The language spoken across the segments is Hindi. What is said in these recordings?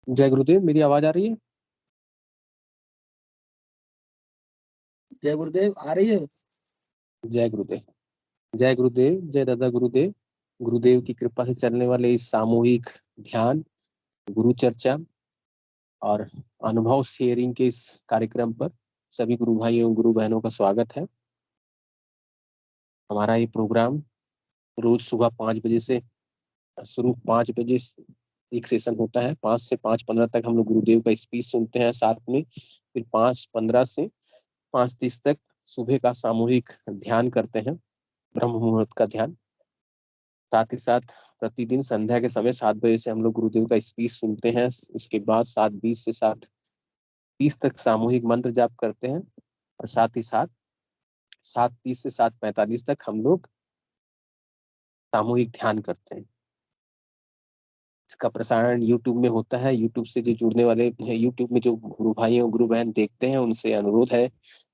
जय गुरुदेव, मेरी आवाज आ रही है? जय गुरुदेव आ रही है। जय गुरुदेव। जय गुरुदेव, जय दादा गुरुदेव। गुरुदेव की कृपा से चलने वाले इस सामूहिक ध्यान, गुरु चर्चा और अनुभव शेयरिंग के इस कार्यक्रम पर सभी गुरु भाइयों गुरु बहनों का स्वागत है। हमारा ये प्रोग्राम रोज सुबह 5 बजे से शुरू, 5 बजे एक सेशन होता है। 5 से 5:15 तक हम लोग गुरुदेव का स्पीच सुनते हैं साथ में। फिर 5:15 से 5:30 तक सुबह का सामूहिक ध्यान करते हैं, ब्रह्म मुहूर्त का ध्यान। साथ ही साथ प्रतिदिन संध्या के समय 7 बजे से हम लोग गुरुदेव का स्पीच सुनते हैं। उसके बाद 7:20 से 7:30 तक सामूहिक मंत्र जाप करते हैं और साथ ही साथ 7:30 से 7:45 तक हम लोग सामूहिक ध्यान करते हैं। इसका प्रसारण YouTube में होता है। YouTube से जो जुड़ने वाले हैं, YouTube में जो गुरु भाई और गुरु बहन देखते हैं, उनसे अनुरोध है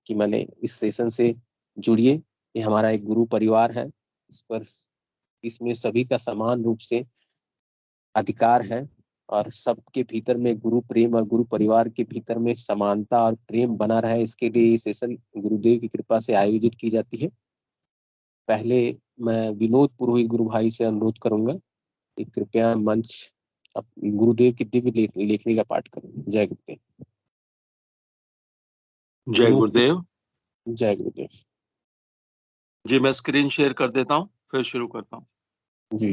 कि मैंने इस सेशन से जुड़िए। ये हमारा एक गुरु परिवार है। इस पर इसमें सभी का समान रूप से अधिकार है और सबके भीतर में गुरु प्रेम और गुरु परिवार के भीतर में समानता और प्रेम बना रहे, इसके लिए ये सेशन गुरुदेव की कृपा से आयोजित की जाती है। पहले मैं विनोद पुरोहित गुरु भाई से अनुरोध करूंगा कि कृपया मंच गुरुदेव की दिव्य लेखनी का पाठ करें। जय गुरुदेव। जय गुरुदेव। जय गुरुदेव जी। मैं स्क्रीन शेयर कर देता हूँ, फिर शुरू करता हूँ। जी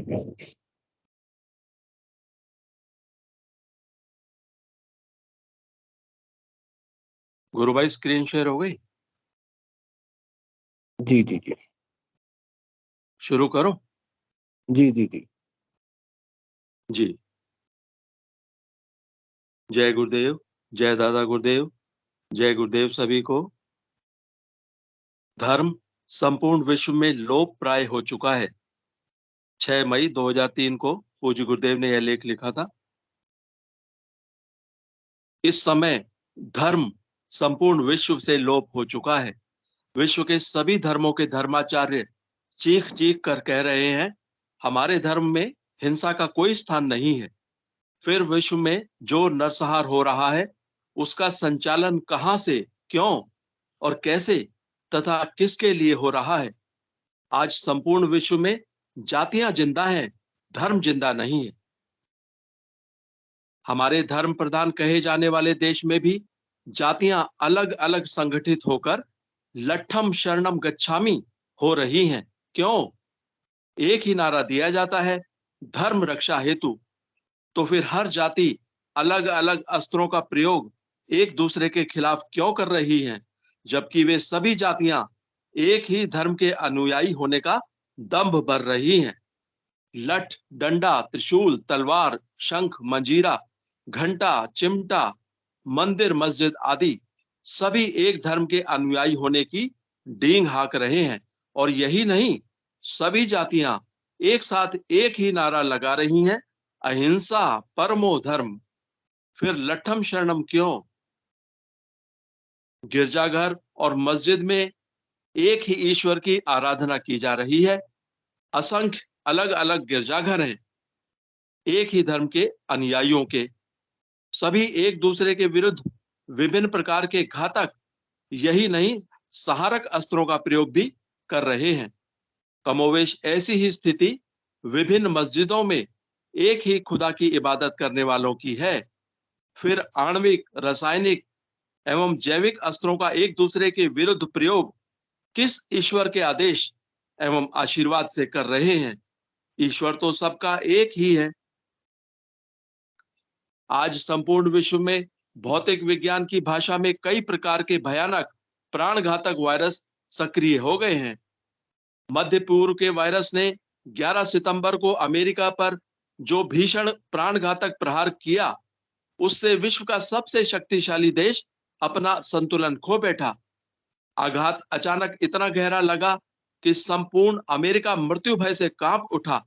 गुरु भाई स्क्रीन शेयर हो गई? जी जी जी शुरू करो। जी जी जी जी। जय गुरुदेव, जय दादा गुरुदेव, जय गुरुदेव सभी को। धर्म संपूर्ण विश्व में लोप प्राय हो चुका है। 6 मई 2003 को पूज्य गुरुदेव ने यह लेख लिखा था। इस समय धर्म संपूर्ण विश्व से लोप हो चुका है। विश्व के सभी धर्मों के धर्माचार्य चीख चीख कर कह रहे हैं, हमारे धर्म में हिंसा का कोई स्थान नहीं है। फिर विश्व में जो नरसंहार हो रहा है, उसका संचालन कहां से, क्यों और कैसे तथा किसके लिए हो रहा है? आज संपूर्ण विश्व में जातियां जिंदा हैं, धर्म जिंदा नहीं है। हमारे धर्म प्रधान कहे जाने वाले देश में भी जातियां अलग अलग संगठित होकर लट्ठम शरणम गच्छामि हो रही हैं। क्यों? एक ही नारा दिया जाता है, धर्म रक्षा हेतु। तो फिर हर जाति अलग अलग अस्त्रों का प्रयोग एक दूसरे के खिलाफ क्यों कर रही हैं, जबकि वे सभी जातियां एक ही धर्म के अनुयायी होने का दंभ भर रही हैं। लठ, डंडा, त्रिशूल, तलवार, शंख, मंजीरा, घंटा, चिमटा, मंदिर, मस्जिद आदि सभी एक धर्म के अनुयायी होने की डींग हाँक रहे हैं। और यही नहीं, सभी जातियां एक साथ एक ही नारा लगा रही हैं, अहिंसा परमो धर्म। फिर लट्ठम शरणम क्यों? गिरजाघर और मस्जिद में एक ही ईश्वर की आराधना की जा रही है। असंख्य अलग अलग गिरजाघर हैं एक ही धर्म के अनुयायियों के। सभी एक दूसरे के विरुद्ध विभिन्न प्रकार के घातक, यही नहीं सहारक अस्त्रों का प्रयोग भी कर रहे हैं। कमोवेश ऐसी ही स्थिति विभिन्न मस्जिदों में एक ही खुदा की इबादत करने वालों की है। फिर आणविक, रासायनिक एवं जैविक अस्त्रों का एक दूसरे के विरुद्ध प्रयोग किस ईश्वर के आदेश एवं आशीर्वाद से कर रहे हैं? ईश्वर तो सबका एक ही है। आज संपूर्ण विश्व में भौतिक विज्ञान की भाषा में कई प्रकार के भयानक प्राणघातक वायरस सक्रिय हो गए हैं। मध्य पूर्व के वायरस ने 11 सितंबर को अमेरिका पर जो भीषण प्राणघातक प्रहार किया, उससे विश्व का सबसे शक्तिशाली देश अपना संतुलन खो बैठा। आघात अचानक इतना गहरा लगा कि संपूर्ण अमेरिका मृत्यु भय से कांप उठा।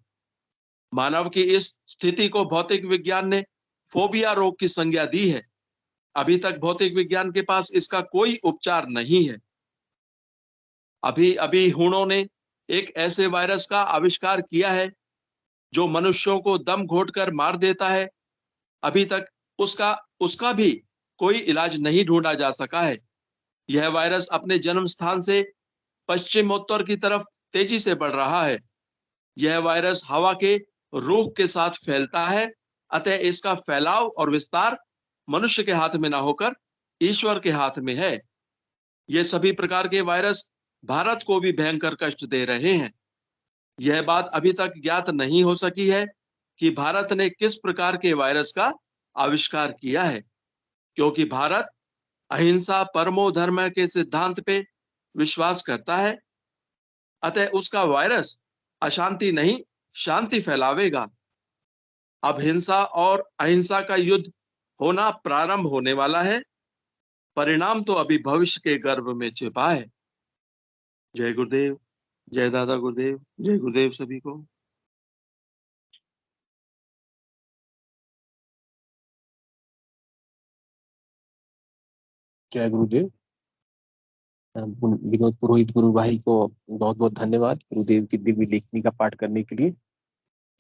मानव की इस स्थिति को भौतिक विज्ञान ने फोबिया रोग की संज्ञा दी है। अभी तक भौतिक विज्ञान के पास इसका कोई उपचार नहीं है। अभी अभी हूणों ने एक ऐसे वायरस का आविष्कार किया है जो मनुष्यों को दम घोटकर मार देता है। अभी तक उसका भी कोई इलाज नहीं ढूंढा जा सका है। यह वायरस अपने जन्म स्थान से पश्चिमोत्तर की तरफ तेजी से बढ़ रहा है। यह वायरस हवा के रुख के साथ फैलता है, अतः इसका फैलाव और विस्तार मनुष्य के हाथ में ना होकर ईश्वर के हाथ में है। ये सभी प्रकार के वायरस भारत को भी भयंकर कष्ट दे रहे हैं। यह बात अभी तक ज्ञात नहीं हो सकी है कि भारत ने किस प्रकार के वायरस का आविष्कार किया है, क्योंकि भारत अहिंसा परमो धर्म के सिद्धांत पे विश्वास करता है। अतः उसका वायरस अशांति नहीं, शांति फैलावेगा। अब हिंसा और अहिंसा का युद्ध होना प्रारंभ होने वाला है। परिणाम तो अभी भविष्य के गर्भ में छिपा है। जय गुरुदेव, जय दादा गुरुदेव, जय गुरुदेव सभी को। जय गुरुदेव। विनोद पुरोहित गुरु भाई को बहुत बहुत धन्यवाद गुरुदेव की दिव्य लेखनी का पाठ करने के लिए।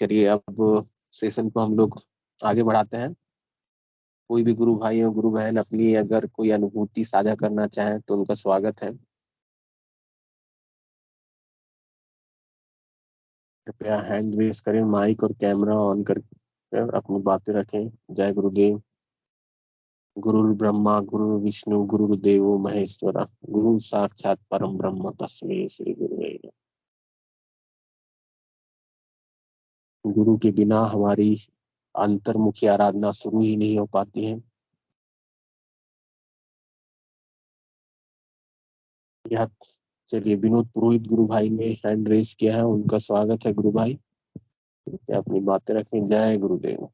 चलिए अब सेशन को हम लोग आगे बढ़ाते हैं। कोई भी गुरु भाई और गुरु बहन अपनी अगर कोई अनुभूति साझा करना चाहें तो उनका स्वागत है। कृपया हैंड रेज करें, माइक और कैमरा ऑन कर अपनी बातें रखें। जय गुरुदेव। गुरु ब्रह्मा गुरु विष्णु गुरुदेवो महेश्वरा, गुरु साक्षात परम ब्रह्म तस्मै श्री गुरुवे नमः। गुरु के बिना हमारी अंतर्मुखी आराधना शुरू ही नहीं हो पाती है। यह चलिए, विनोद पुरोहित गुरु भाई ने हैंड रेज किया है, उनका स्वागत है गुरु भाई। अपनी बातें रखें। जय गुरुदेव।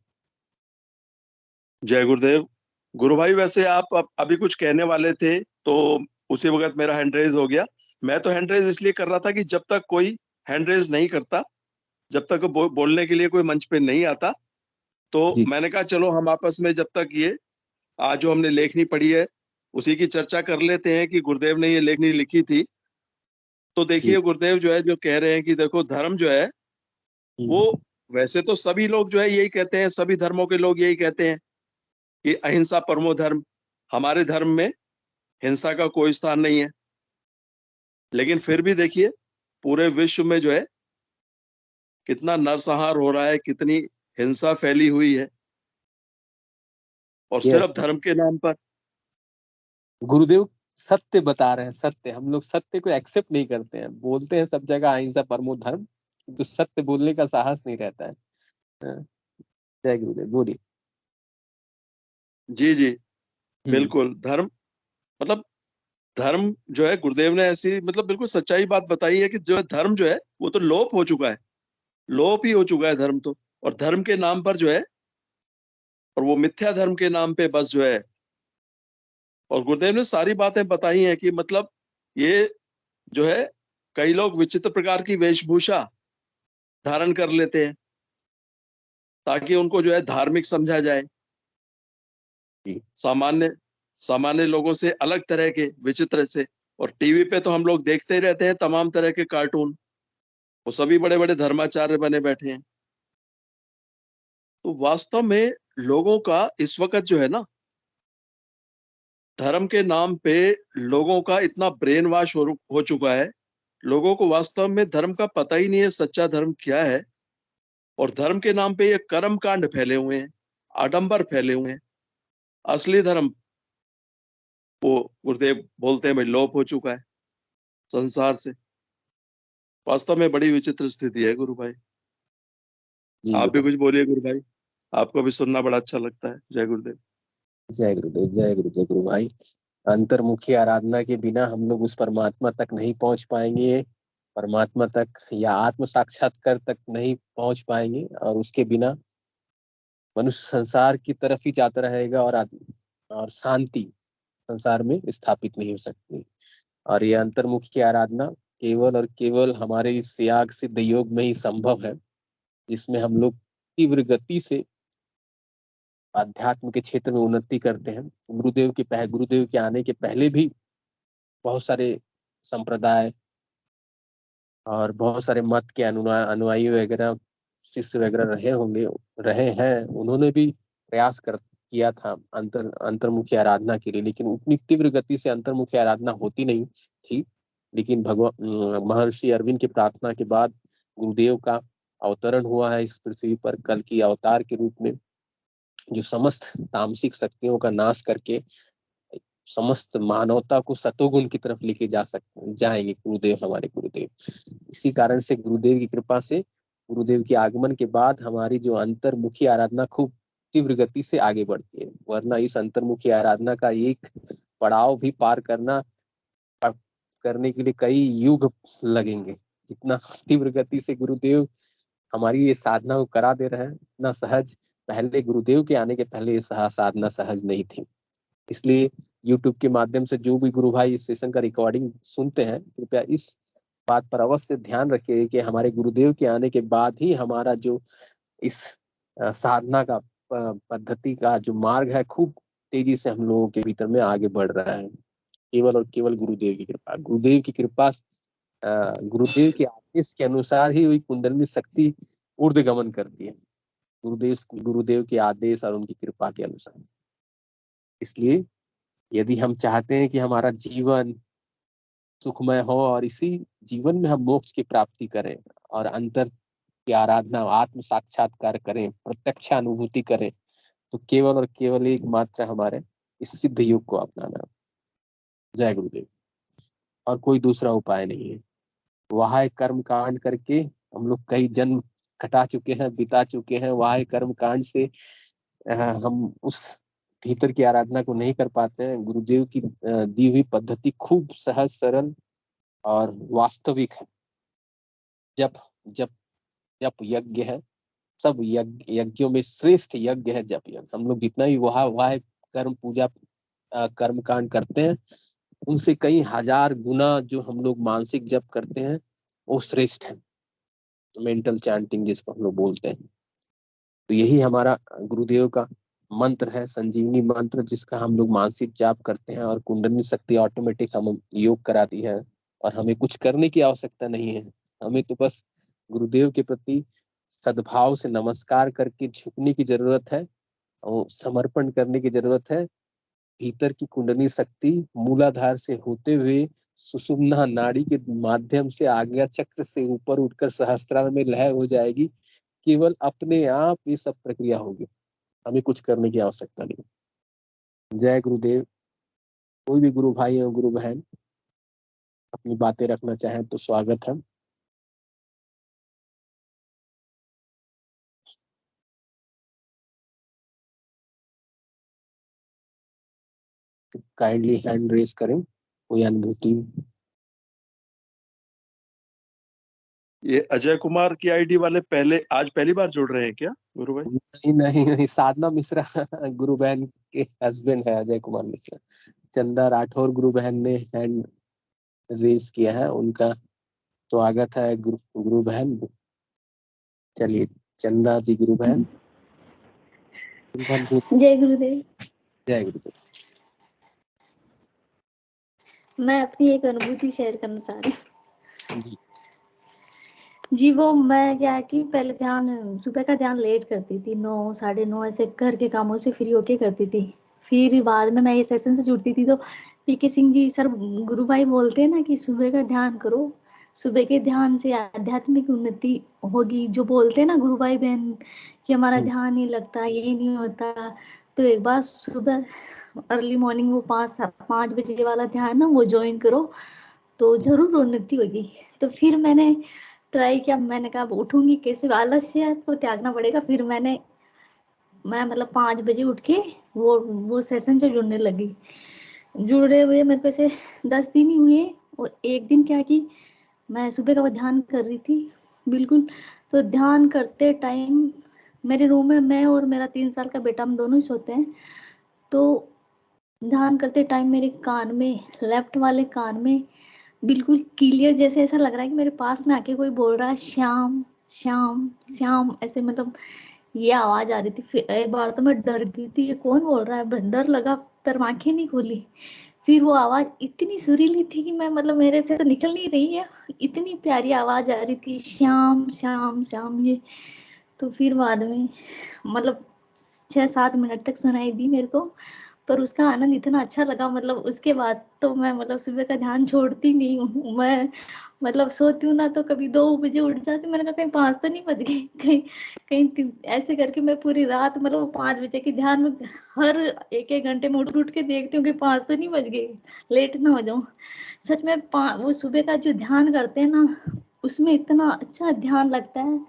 जय गुरुदेव। गुरु भाई, वैसे आप अभी कुछ कहने वाले थे तो उसी वक्त मेरा हैंड रेज हो गया। मैं तो हैंड रेज इसलिए कर रहा था कि जब तक कोई हैंड रेज नहीं करता, जब तक बोलने के लिए कोई मंच पे नहीं आता, तो जी मैंने कहा चलो हम आपस में जब तक ये आज जो हमने लेखनी पढ़ी है उसी की चर्चा कर लेते हैं कि गुरुदेव ने ये लेखनी लिखी थी। तो जी। देखिए, गुरुदेव जो है जो कह रहे हैं कि देखो धर्म जो है वो, वैसे तो सभी लोग जो है यही कहते हैं, सभी धर्मों के लोग यही कहते हैं कि अहिंसा परमो धर्म। हमारे धर्म में हिंसा का कोई स्थान नहीं है। लेकिन फिर भी देखिए पूरे विश्व में जो है कितना नरसंहार हो रहा है, कितनी हिंसा फैली हुई है, और सिर्फ यस, धर्म के नाम पर। गुरुदेव सत्य बता रहे हैं। सत्य, हम लोग सत्य को एक्सेप्ट नहीं करते हैं। बोलते हैं सब जगह अहिंसा परमो धर्म, तो सत्य बोलने का साहस नहीं रहता है। हाँ, जय गुरुदेव, बोलिए। जी जी, हम्म। बिल्कुल। धर्म मतलब, धर्म जो है गुरुदेव ने ऐसी मतलब बिल्कुल सच्चाई बात बताई है कि जो है धर्म जो है वो तो लोप हो चुका है, लोप ही हो चुका है धर्म तो। और धर्म के नाम पर जो है, और वो मिथ्या धर्म के नाम पे बस जो है, और गुरुदेव ने सारी बातें बताई हैं कि मतलब ये जो है कई लोग विचित्र प्रकार की वेशभूषा धारण कर लेते हैं ताकि उनको जो है धार्मिक समझा जाए। जी सामान्य सामान्य लोगों से अलग तरह के विचित्र से। और टीवी पे तो हम लोग देखते ही रहते हैं तमाम तरह के कार्टून, वो सभी बड़े बड़े धर्माचार्य बने बैठे हैं। तो वास्तव में लोगों का इस वक्त जो है ना, धर्म के नाम पे लोगों का इतना ब्रेन वॉश हो चुका है। लोगों को वास्तव में धर्म का पता ही नहीं है, सच्चा धर्म क्या है। और धर्म के नाम पे ये कर्म कांड फैले हुए हैं, आडंबर फैले हुए हैं। असली धर्म, वो गुरुदेव बोलते हैं भाई, लोप हो चुका है संसार से। वास्तव में बड़ी विचित्र स्थिति है गुरु भाई। जी आप भी गुरु। कुछ बोलिए गुरु भाई, आपको भी सुनना बड़ा अच्छा लगता है। जय गुरुदेव। जय गुरुदेव, जय गुरुदेव गुरु भाई। अंतर्मुखी आराधना के बिना हम लोग उस परमात्मा तक नहीं पहुंच पाएंगे। परमात्मा तक या आत्म साक्षात्कार तक नहीं पहुंच पाएंगे, और उसके बिना मनुष्य संसार की तरफ ही जाता रहेगा, और शांति संसार में स्थापित नहीं हो सकती। और ये अंतर्मुखी आराधना केवल और केवल हमारे इस याग सिद्ध योग में ही संभव है, जिसमें हम लोग तीव्र गति से अध्यात्म के क्षेत्र में उन्नति करते हैं। गुरुदेव के आने के पहले भी बहुत सारे संप्रदाय और बहुत सारे मत के अनुयायी वगैरह, शिष्य वगैरह रहे होंगे, रहे हैं। उन्होंने भी प्रयास किया था अंतर्मुखी आराधना के लिए, लेकिन उतनी तीव्र गति से अंतर्मुखी आराधना होती नहीं थी। लेकिन भगवान महर्षि अरविंद की प्रार्थना के बाद गुरुदेव का अवतरण हुआ है इस पृथ्वी पर कल की अवतार के रूप में, जो समस्त तामसिक शक्तियों का नाश करके समस्त मानवता को सतोगुण की तरफ लेके जाएंगे गुरुदेव, हमारे गुरुदेव। इसी कारण से गुरुदेव की कृपा से, गुरुदेव के आगमन के बाद हमारी जो अंतर्मुखी आराधना खूब तीव्र गति से आगे बढ़ती है। वरना इस अंतर्मुखी आराधना का एक पड़ाव भी पार करने के लिए कई युग लगेंगे। जितना तीव्र गति से गुरुदेव हमारी ये साधना को करा दे रहे हैं, इतना सहज पहले गुरुदेव के आने के पहले ये साधना सहज नहीं थी। इसलिए YouTube के माध्यम से जो भी गुरु भाई इस सेशन का रिकॉर्डिंग सुनते हैं, कृपया इस बात पर अवश्य ध्यान रखिए कि हमारे गुरुदेव के आने के बाद ही हमारा जो इस साधना का पद्धति का जो मार्ग है, खूब तेजी से हम लोगों के भीतर में आगे बढ़ रहा है। केवल और केवल गुरुदेव की कृपा, गुरुदेव की कृपा, गुरुदेव के आदेश के अनुसार ही हुई कुंडलिनी शक्ति ऊर्ध्वगमन करती है, गुरुदेव के आदेश और उनकी कृपा के अनुसार। इसलिए यदि हम चाहते हैं कि हमारा जीवन सुखमय हो और इसी जीवन में हम मोक्ष की प्राप्ति करें और अंतर की आराधना, आत्म साक्षात्कार करें, प्रत्यक्ष अनुभूति करें, तो केवल और केवल एकमात्र हमारे इस सिद्ध योग को अपनाना। जय गुरुदेव। और कोई दूसरा उपाय नहीं है। वह कर्म कांड करके हम लोग कई जन्म कटा चुके हैं, बिता चुके हैं। वह कर्म कांड से हम उस भीतर की आराधना को नहीं कर पाते हैं। गुरुदेव की दी हुई पद्धति खूब सहज, सरल और वास्तविक है। जप जप जप यज्ञ है, सब यज्ञों में श्रेष्ठ यज्ञ है जप यज्ञ। हम लोग जितना भी वाह कर्म पूजा कर्म कांड करते हैं, उनसे कई हजार गुना जो हम लोग मानसिक जप करते हैं वो श्रेष्ठ है। मेंटल चैंटिंग जिसको हम लोग बोलते हैं, तो यही हमारा गुरुदेव का मंत्र है, संजीवनी मंत्र, जिसका हम लोग मानसिक जाप करते हैं और कुंडलिनी शक्ति ऑटोमेटिक हम योग कराती है और हमें कुछ करने की आवश्यकता नहीं है। हमें तो बस गुरुदेव के प्रति सद्भाव से नमस्कार करके झुकने की जरूरत है और समर्पण करने की जरूरत है। भीतर की कुंडलिनी शक्ति मूलाधार से होते हुए सुषुम्ना नाड़ी के माध्यम से आज्ञा चक्र से ऊपर उठकर सहस्त्रार में लय हो जाएगी। केवल अपने आप ये सब प्रक्रिया होगी, हमें कुछ करने की आवश्यकता नहीं। जय गुरुदेव। कोई भी गुरु भाई और गुरु बहन अपनी बातें रखना चाहें तो स्वागत है। काइंडली हैंड रेज करें, कोई अनुभूति। ये अजय कुमार की आईडी वाले आज पहली बार जुड़ रहे हैं क्या गुरु भाई? नहीं, साधना मिश्रा गुरु बहन के हस्बैंड है अजय कुमार मिश्रा। चंदा राठौर गुरु बहन ने हैंड रेज किया है, उनका स्वागत है गुरु बहन। चलिए चंदा जी गुरु बहन। जय गुरुदेव। जय गुरुदेव। मैं अपनी एक अनुभूति शेयर करना चाह रही हूँ जी। वो मैं क्या है कि पहले सुबह का ध्यान लेट करती थी, 9 साढ़े 9 ऐसे घर के कामों से फ्री होके करती थी। फिर बाद में मैं ये सेशन से जुड़ती थी तो पीके सिंह जी सर गुरु भाई बोलते हैं ना कि सुबह का ध्यान करो, सुबह के ध्यान से आध्यात्मिक उन्नति होगी। जो बोलते हैं ना गुरु भाई बहन कि हमारा ध्यान नहीं लगता, ये नहीं होता, तो एक बार सुबह अर्ली मॉर्निंग वो 5 बजे वाला ध्यान ना वो ज्वाइन करो तो जरूर उन्नति होगी। तो फिर मैंने ट्राई किया, मैंने कहा उठूंगी कैसे, आलस्य को त्यागना पड़ेगा। फिर मैं मतलब 5 बजे उठ के वो सेशन से जुड़ने लगी। जुड़े हुए मेरे को ऐसे 10 दिन ही हुए। और एक दिन क्या कि मैं सुबह का ध्यान कर रही थी बिल्कुल, तो ध्यान करते टाइम मेरे रूम में मैं और मेरा 3 साल का बेटा, हम दोनों ही सोते हैं। तो ध्यान करते टाइम मेरे कान में, लेफ्ट वाले कान में बिल्कुल क्लियर, जैसे ऐसा लग रहा है कि मेरे पास में आके कोई बोल रहा है श्याम श्याम श्याम, ऐसे मतलब ये आवाज आ रही थी। फिर एक बार तो मैं डर गई थी, ये कौन बोल रहा है, डर लगा, पर आंखें नहीं खोली। फिर वो आवाज इतनी सुरीली थी कि मैं मतलब मेरे से तो निकल नहीं रही है, इतनी प्यारी आवाज आ रही थी श्याम श्याम श्याम ये। तो फिर बाद में मतलब 6-7 मिनट तक सुनाई दी मेरे को, पर उसका आनंद इतना अच्छा लगा। मतलब उसके बाद तो मैं मतलब सुबह का ध्यान छोड़ती नहीं हूँ। मैं मतलब सोती हूँ ना तो कभी 2 बजे उठ जाती, मैंने कहा कहीं 5 तो नहीं बज गए, कहीं कहीं ऐसे करके मैं पूरी रात मतलब 5 बजे के ध्यान में हर 1-1 घंटे में उठ के देखती हूँ कि 5 तो नहीं बज गए, लेट ना हो जाऊं। सच में वो सुबह का जो ध्यान करते हैं ना, उसमें इतना अच्छा ध्यान लगता है।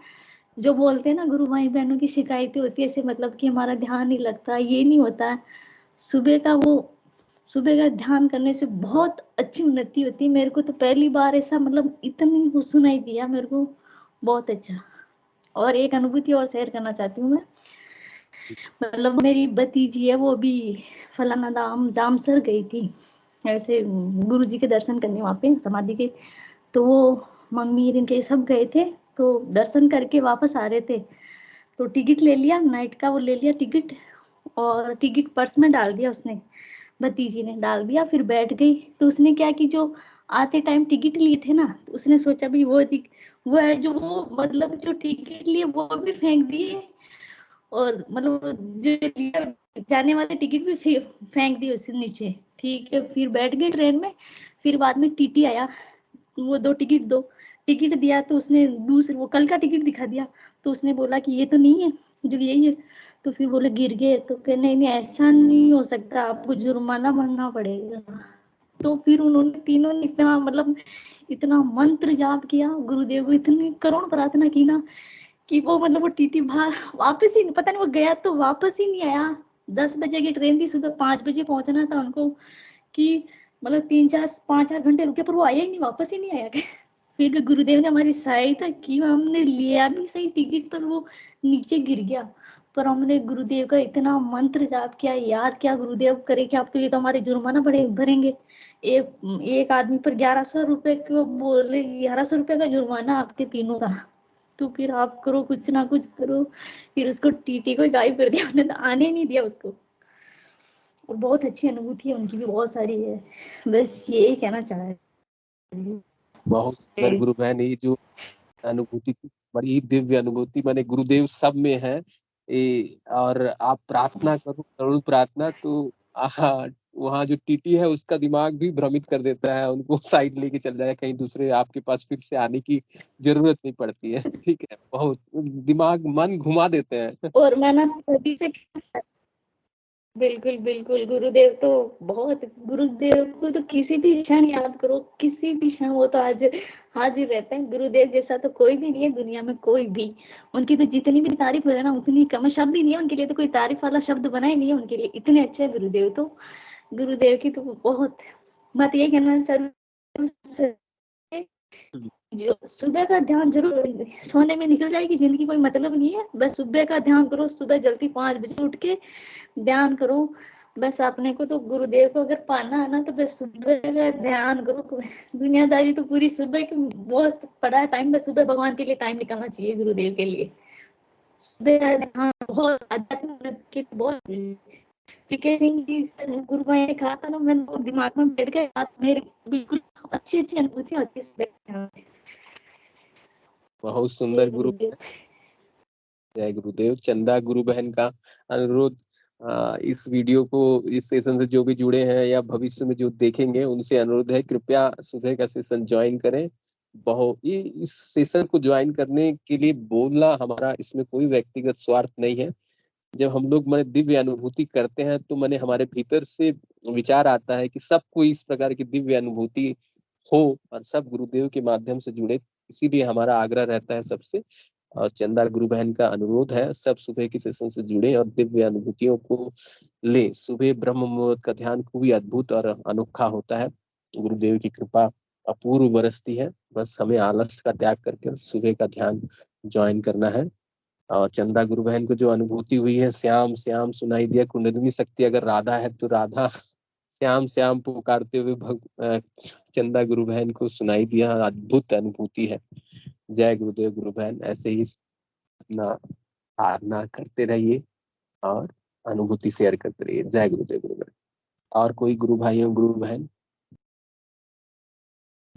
जो बोलते हैं ना गुरु भाई बहनों की शिकायतें होती है ऐसे, मतलब कि हमारा ध्यान नहीं लगता, ये नहीं होता है। सुबह का ध्यान करने से बहुत अच्छी उन्नति होती है। मेरे को तो पहली बार ऐसा मतलब इतनी वो सुनाई दिया मेरे को, बहुत अच्छा। और एक अनुभूति और शेयर करना चाहती हूँ मैं। मतलब मेरी भतीजी है, वो भी फलाना धाम जामसर गई थी ऐसे गुरु जी के दर्शन करने, वहाँ पे समाधि के। तो वो मम्मी इनके सब गए थे, तो दर्शन करके वापस आ रहे थे, तो टिकट ले लिया नाइट का, वो ले लिया टिकट, और टिकट पर्स में डाल दिया उसने, भतीजी ने डाल दिया। फिर बैठ गई, तो उसने क्या कि जो आते टाइम टिकट लिए थे ना, तो उसने सोचा भी वो है जो वो मतलब जो टिकट लिए वो भी फेंक दिए, और मतलब जो जाने वाले टिकट भी फेंक दिए उससे नीचे। ठीक है, फिर बैठ गए ट्रेन में। फिर बाद में टीटी आया, वो दो टिकट दिया, तो उसने दूसरे वो कल का टिकट दिखा दिया, तो उसने बोला कि ये तो नहीं है, जो यही है। तो फिर बोले गिर गए, तो कहे नहीं नहीं ऐसा नहीं हो सकता, आपको जुर्माना भरना पड़ेगा। तो फिर उन्होंने तीनों ने इतना मतलब इतना मंत्र जाप किया, गुरुदेव को इतनी करुण प्रार्थना की ना, कि वो मतलब वो टीटी वापस ही पता नहीं वो गया तो वापस ही नहीं आया। 10 बजे की ट्रेन थी, सुबह 5 बजे पहुंचना था उनको, कि मतलब 3-4-5-4 घंटे रुके, पर वो आया ही नहीं, वापस ही नहीं आया। फिर भी गुरुदेव ने हमारी सहायता की, हमने लिया भी सही टिकट, पर वो नीचे गिर गया। पर हमने गुरुदेव का इतना मंत्र जाप किया, याद किया, गुरुदेव करे कि आप तो ये तो हमारे जुर्माना भरेंगे। एक आदमी पर 1100 रुपए को बोले, 1100 रुपए का जुर्माना आपके तीनों का, तो फिर आप करो कुछ ना कुछ करो। फिर उसको टीटी को गायब कर दिया, उन्हें तो आने नहीं दिया उसको। और बहुत अच्छी अनुभूति है उनकी भी, बहुत सारी है। बस यही कहना चाह रही हूँ। बहुत सुंदर गुरु बहन, ये जो अनुभूति थी, बड़ी ही दिव्य अनुभूति, माने गुरुदेव सब में है। और आप प्रार्थना करो, करुण प्रार्थना, तो वहाँ जो टीटी है उसका दिमाग भी भ्रमित कर देता है, उनको साइड लेके चल जाए कहीं दूसरे, आपके पास फिर से आने की जरूरत नहीं पड़ती है। ठीक है, बहुत दिमाग मन घुमा देते हैं। और मैं ना सभी से बिल्कुल बिल्कुल, गुरुदेव तो बहुत, गुरुदेव को तो किसी भी क्षण याद करो, किसी भी क्षण वो तो आज हाजिर रहते हैं। गुरुदेव जैसा तो कोई भी नहीं है दुनिया में, कोई भी। उनकी तो जितनी भी तारीफ हो रहा है ना उतनी कम, शब्द ही नहीं है उनके लिए, तो कोई तारीफ वाला शब्द बना ही नहीं है उनके लिए, इतने अच्छे हैं गुरुदेव तो। गुरुदेव की तो बहुत, मैं तो ये कहना चाहूँ, जो सुबह का ध्यान जरूर, सोने में निकल जाएगी जिंदगी, कोई मतलब नहीं है। बस सुबह का ध्यान करो, सुबह जल्दी 5 बजे उठ के ध्यान करो। बस अपने को तो गुरुदेव को अगर पाना है ना, तो बस सुबह का ध्यान करो। दुनियादारी तो पूरी सुबह की बहुत पड़ा है टाइम, बस सुबह भगवान के लिए टाइम निकालना चाहिए, गुरुदेव के लिए। सुबह का ध्यान बहुत आध्यात्मिक की बहुत, पीके सिंह जी गुरु भाई ने कहा था ना, मैंने वो दिमाग में बैठ गया, मेरी बिल्कुल अच्छी अच्छी अनुभूति होती है। बहुत सुंदर गुरु। जय गुरुदेव। चंदा गुरु बहन का अनुरोध, इस वीडियो को, इस सेशन से जो भी जुड़े हैं या भविष्य में जो देखेंगे, उनसे अनुरोध है कृपया सुबह का सेशन ज्वाइन करें। बहुत ये इस सेशन को ज्वाइन करने के लिए बोलना हमारा, इसमें कोई व्यक्तिगत स्वार्थ नहीं है। जब हम लोग मैंने दिव्य अनुभूति करते हैं, तो मैंने हमारे भीतर से विचार आता है कि सबको इस प्रकार की दिव्य अनुभूति हो और सब गुरुदेव के माध्यम से जुड़े, इसीलिए हमारा आग्रह रहता है सबसे। और चंदा गुरु बहन का अनुरोध है, सब सुबह की सेशन से जुड़े और दिव्य अनुभूतियों को ले। सुबह ब्रह्म मुहूर्त का ध्यान खूब ही अद्भुत और अनोखा होता है, गुरुदेव की कृपा अपूर्व बरसती है। बस हमें आलस का त्याग करके सुबह का ध्यान ज्वाइन करना है। और चंदा गुरु बहन को जो अनुभूति हुई है, श्याम श्याम सुनाई दिया, कुंडलिनी शक्ति अगर राधा है तो राधा श्याम श्याम पुकारते हुए चंदा गुरु बहन को सुनाई दिया, अद्भुत अनुभूति है। जय गुरुदेव गुरु बहन, ऐसे ही अपना साधना करते रहिए और अनुभूति शेयर करते रहिए। जय गुरुदेव गुरु बहन। और कोई गुरु भाइयों गुरु बहन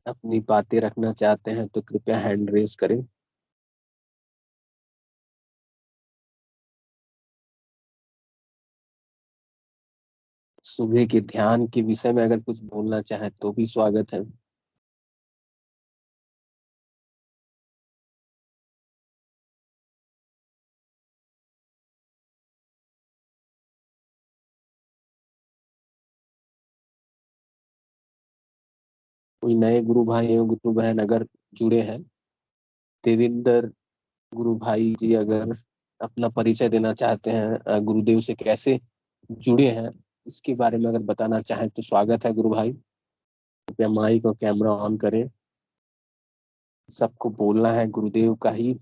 अपनी बातें रखना चाहते हैं तो कृपया हैंड रेज करें। सुबह के ध्यान के विषय में अगर कुछ बोलना चाहे तो भी स्वागत है। कोई नए गुरु भाई एवं गुरु बहन अगर जुड़े हैं, देवेंद्र गुरु भाई जी अगर अपना परिचय देना चाहते हैं, गुरुदेव से कैसे जुड़े हैं इसके बारे में अगर बताना चाहें तो स्वागत है गुरु भाई। कृपया माइक और कैमरा ऑन करें। सबको बोलना है, गुरुदेव का ही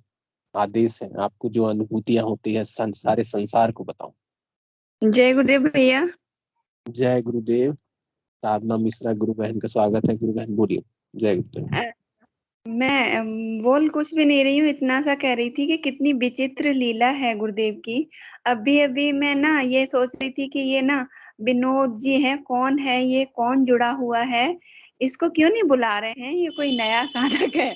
आदेश है। आपको जो अनुभूतियां होती है सारे संसार को बताओ। जय गुरुदेव भैया। जय गुरुदेव। साधना मिश्रा गुरु बहन का स्वागत है। गुरु बहन बोलिए। जय गुरुदेव। मैं बोल कुछ भी नहीं रही हूँ, इतना सा कह रही थी कि कितनी विचित्र लीला है गुरुदेव की। अभी अभी मैं ना ये सोच रही थी कि ये ना विनोद जी हैं, कौन है ये, कौन जुड़ा हुआ है, इसको क्यों नहीं बुला रहे हैं, ये कोई नया साधक है।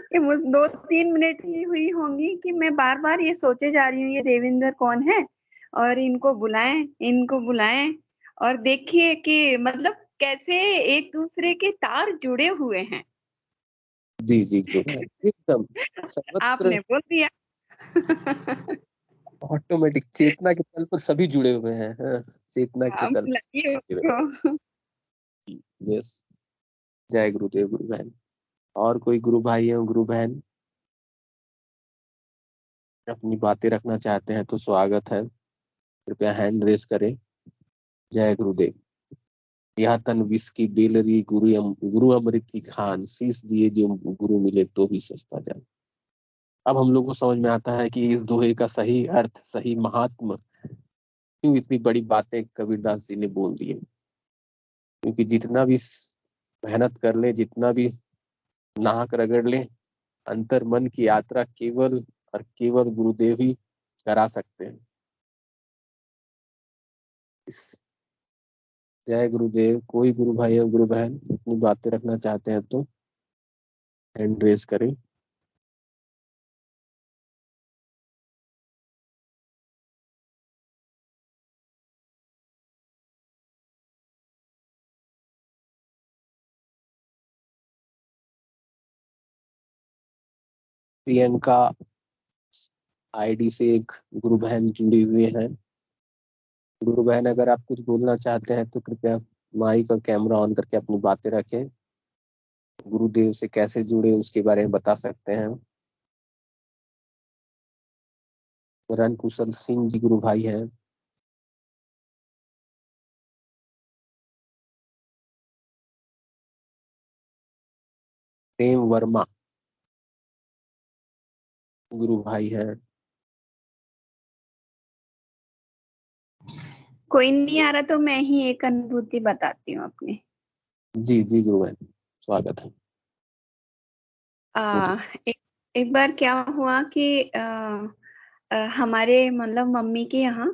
ये मुझ 2-3 मिनट ही हुई होंगी कि मैं बार बार ये सोचे जा रही हूँ ये देवेंद्र कौन है, और इनको बुलाएं, इनको बुलाएं। और देखिए कि मतलब कैसे एक दूसरे के तार जुड़े हुए हैं। जी जी गुरु बहन, एकदम सर्वत्र आपने बोल दिया। ऑटोमेटिक चेतना के तल पर सभी जुड़े हुए हैं। हाँ, चेतना के आप तल बुलाइए पर। उसको। यस। जय गुरुदेव गुरु बहन। और कोई गुरु भाई है, गुरु बहन अपनी बातें रखना चाहते हैं तो स्वागत है। कृपया हैंड रेस करें। जय गुरुदेव। यह तन विष की बेलरी, गुरु अमृत की खान, शीश दिए जो गुरु मिले तो भी सस्ता जान। अब हम लोग को समझ में आता है कि इस दोहे का सही अर्थ, सही महात्म, क्यों इतनी बड़ी बातें कबीरदास जी ने बोल दी है। क्योंकि जितना भी मेहनत कर ले, जितना भी नाहक रगड़ ले, अंतर मन की यात्रा केवल और केवल गुरुदेव ही करा सकते हैं। जय गुरुदेव। कोई गुरु भाई और गुरु बहन अपनी बातें रखना चाहते हैं तो हैंड रेस करें। प्रियंका आईडी से एक गुरु बहन जुड़ी हुई है। गुरु बहन अगर आप कुछ बोलना चाहते हैं तो कृपया माइक और कैमरा ऑन करके अपनी बातें रखें। गुरुदेव से कैसे जुड़े उसके बारे में बता सकते हैं। रन कुशल सिंह जी गुरु भाई हैं। प्रेम वर्मा गुरु भाई हैं। कोई नहीं आ रहा तो मैं ही एक अनुभूति बताती हूँ अपनी। जी जी गुरु बहन स्वागत है। एक एक बार क्या हुआ कि हमारे मतलब मम्मी के यहाँ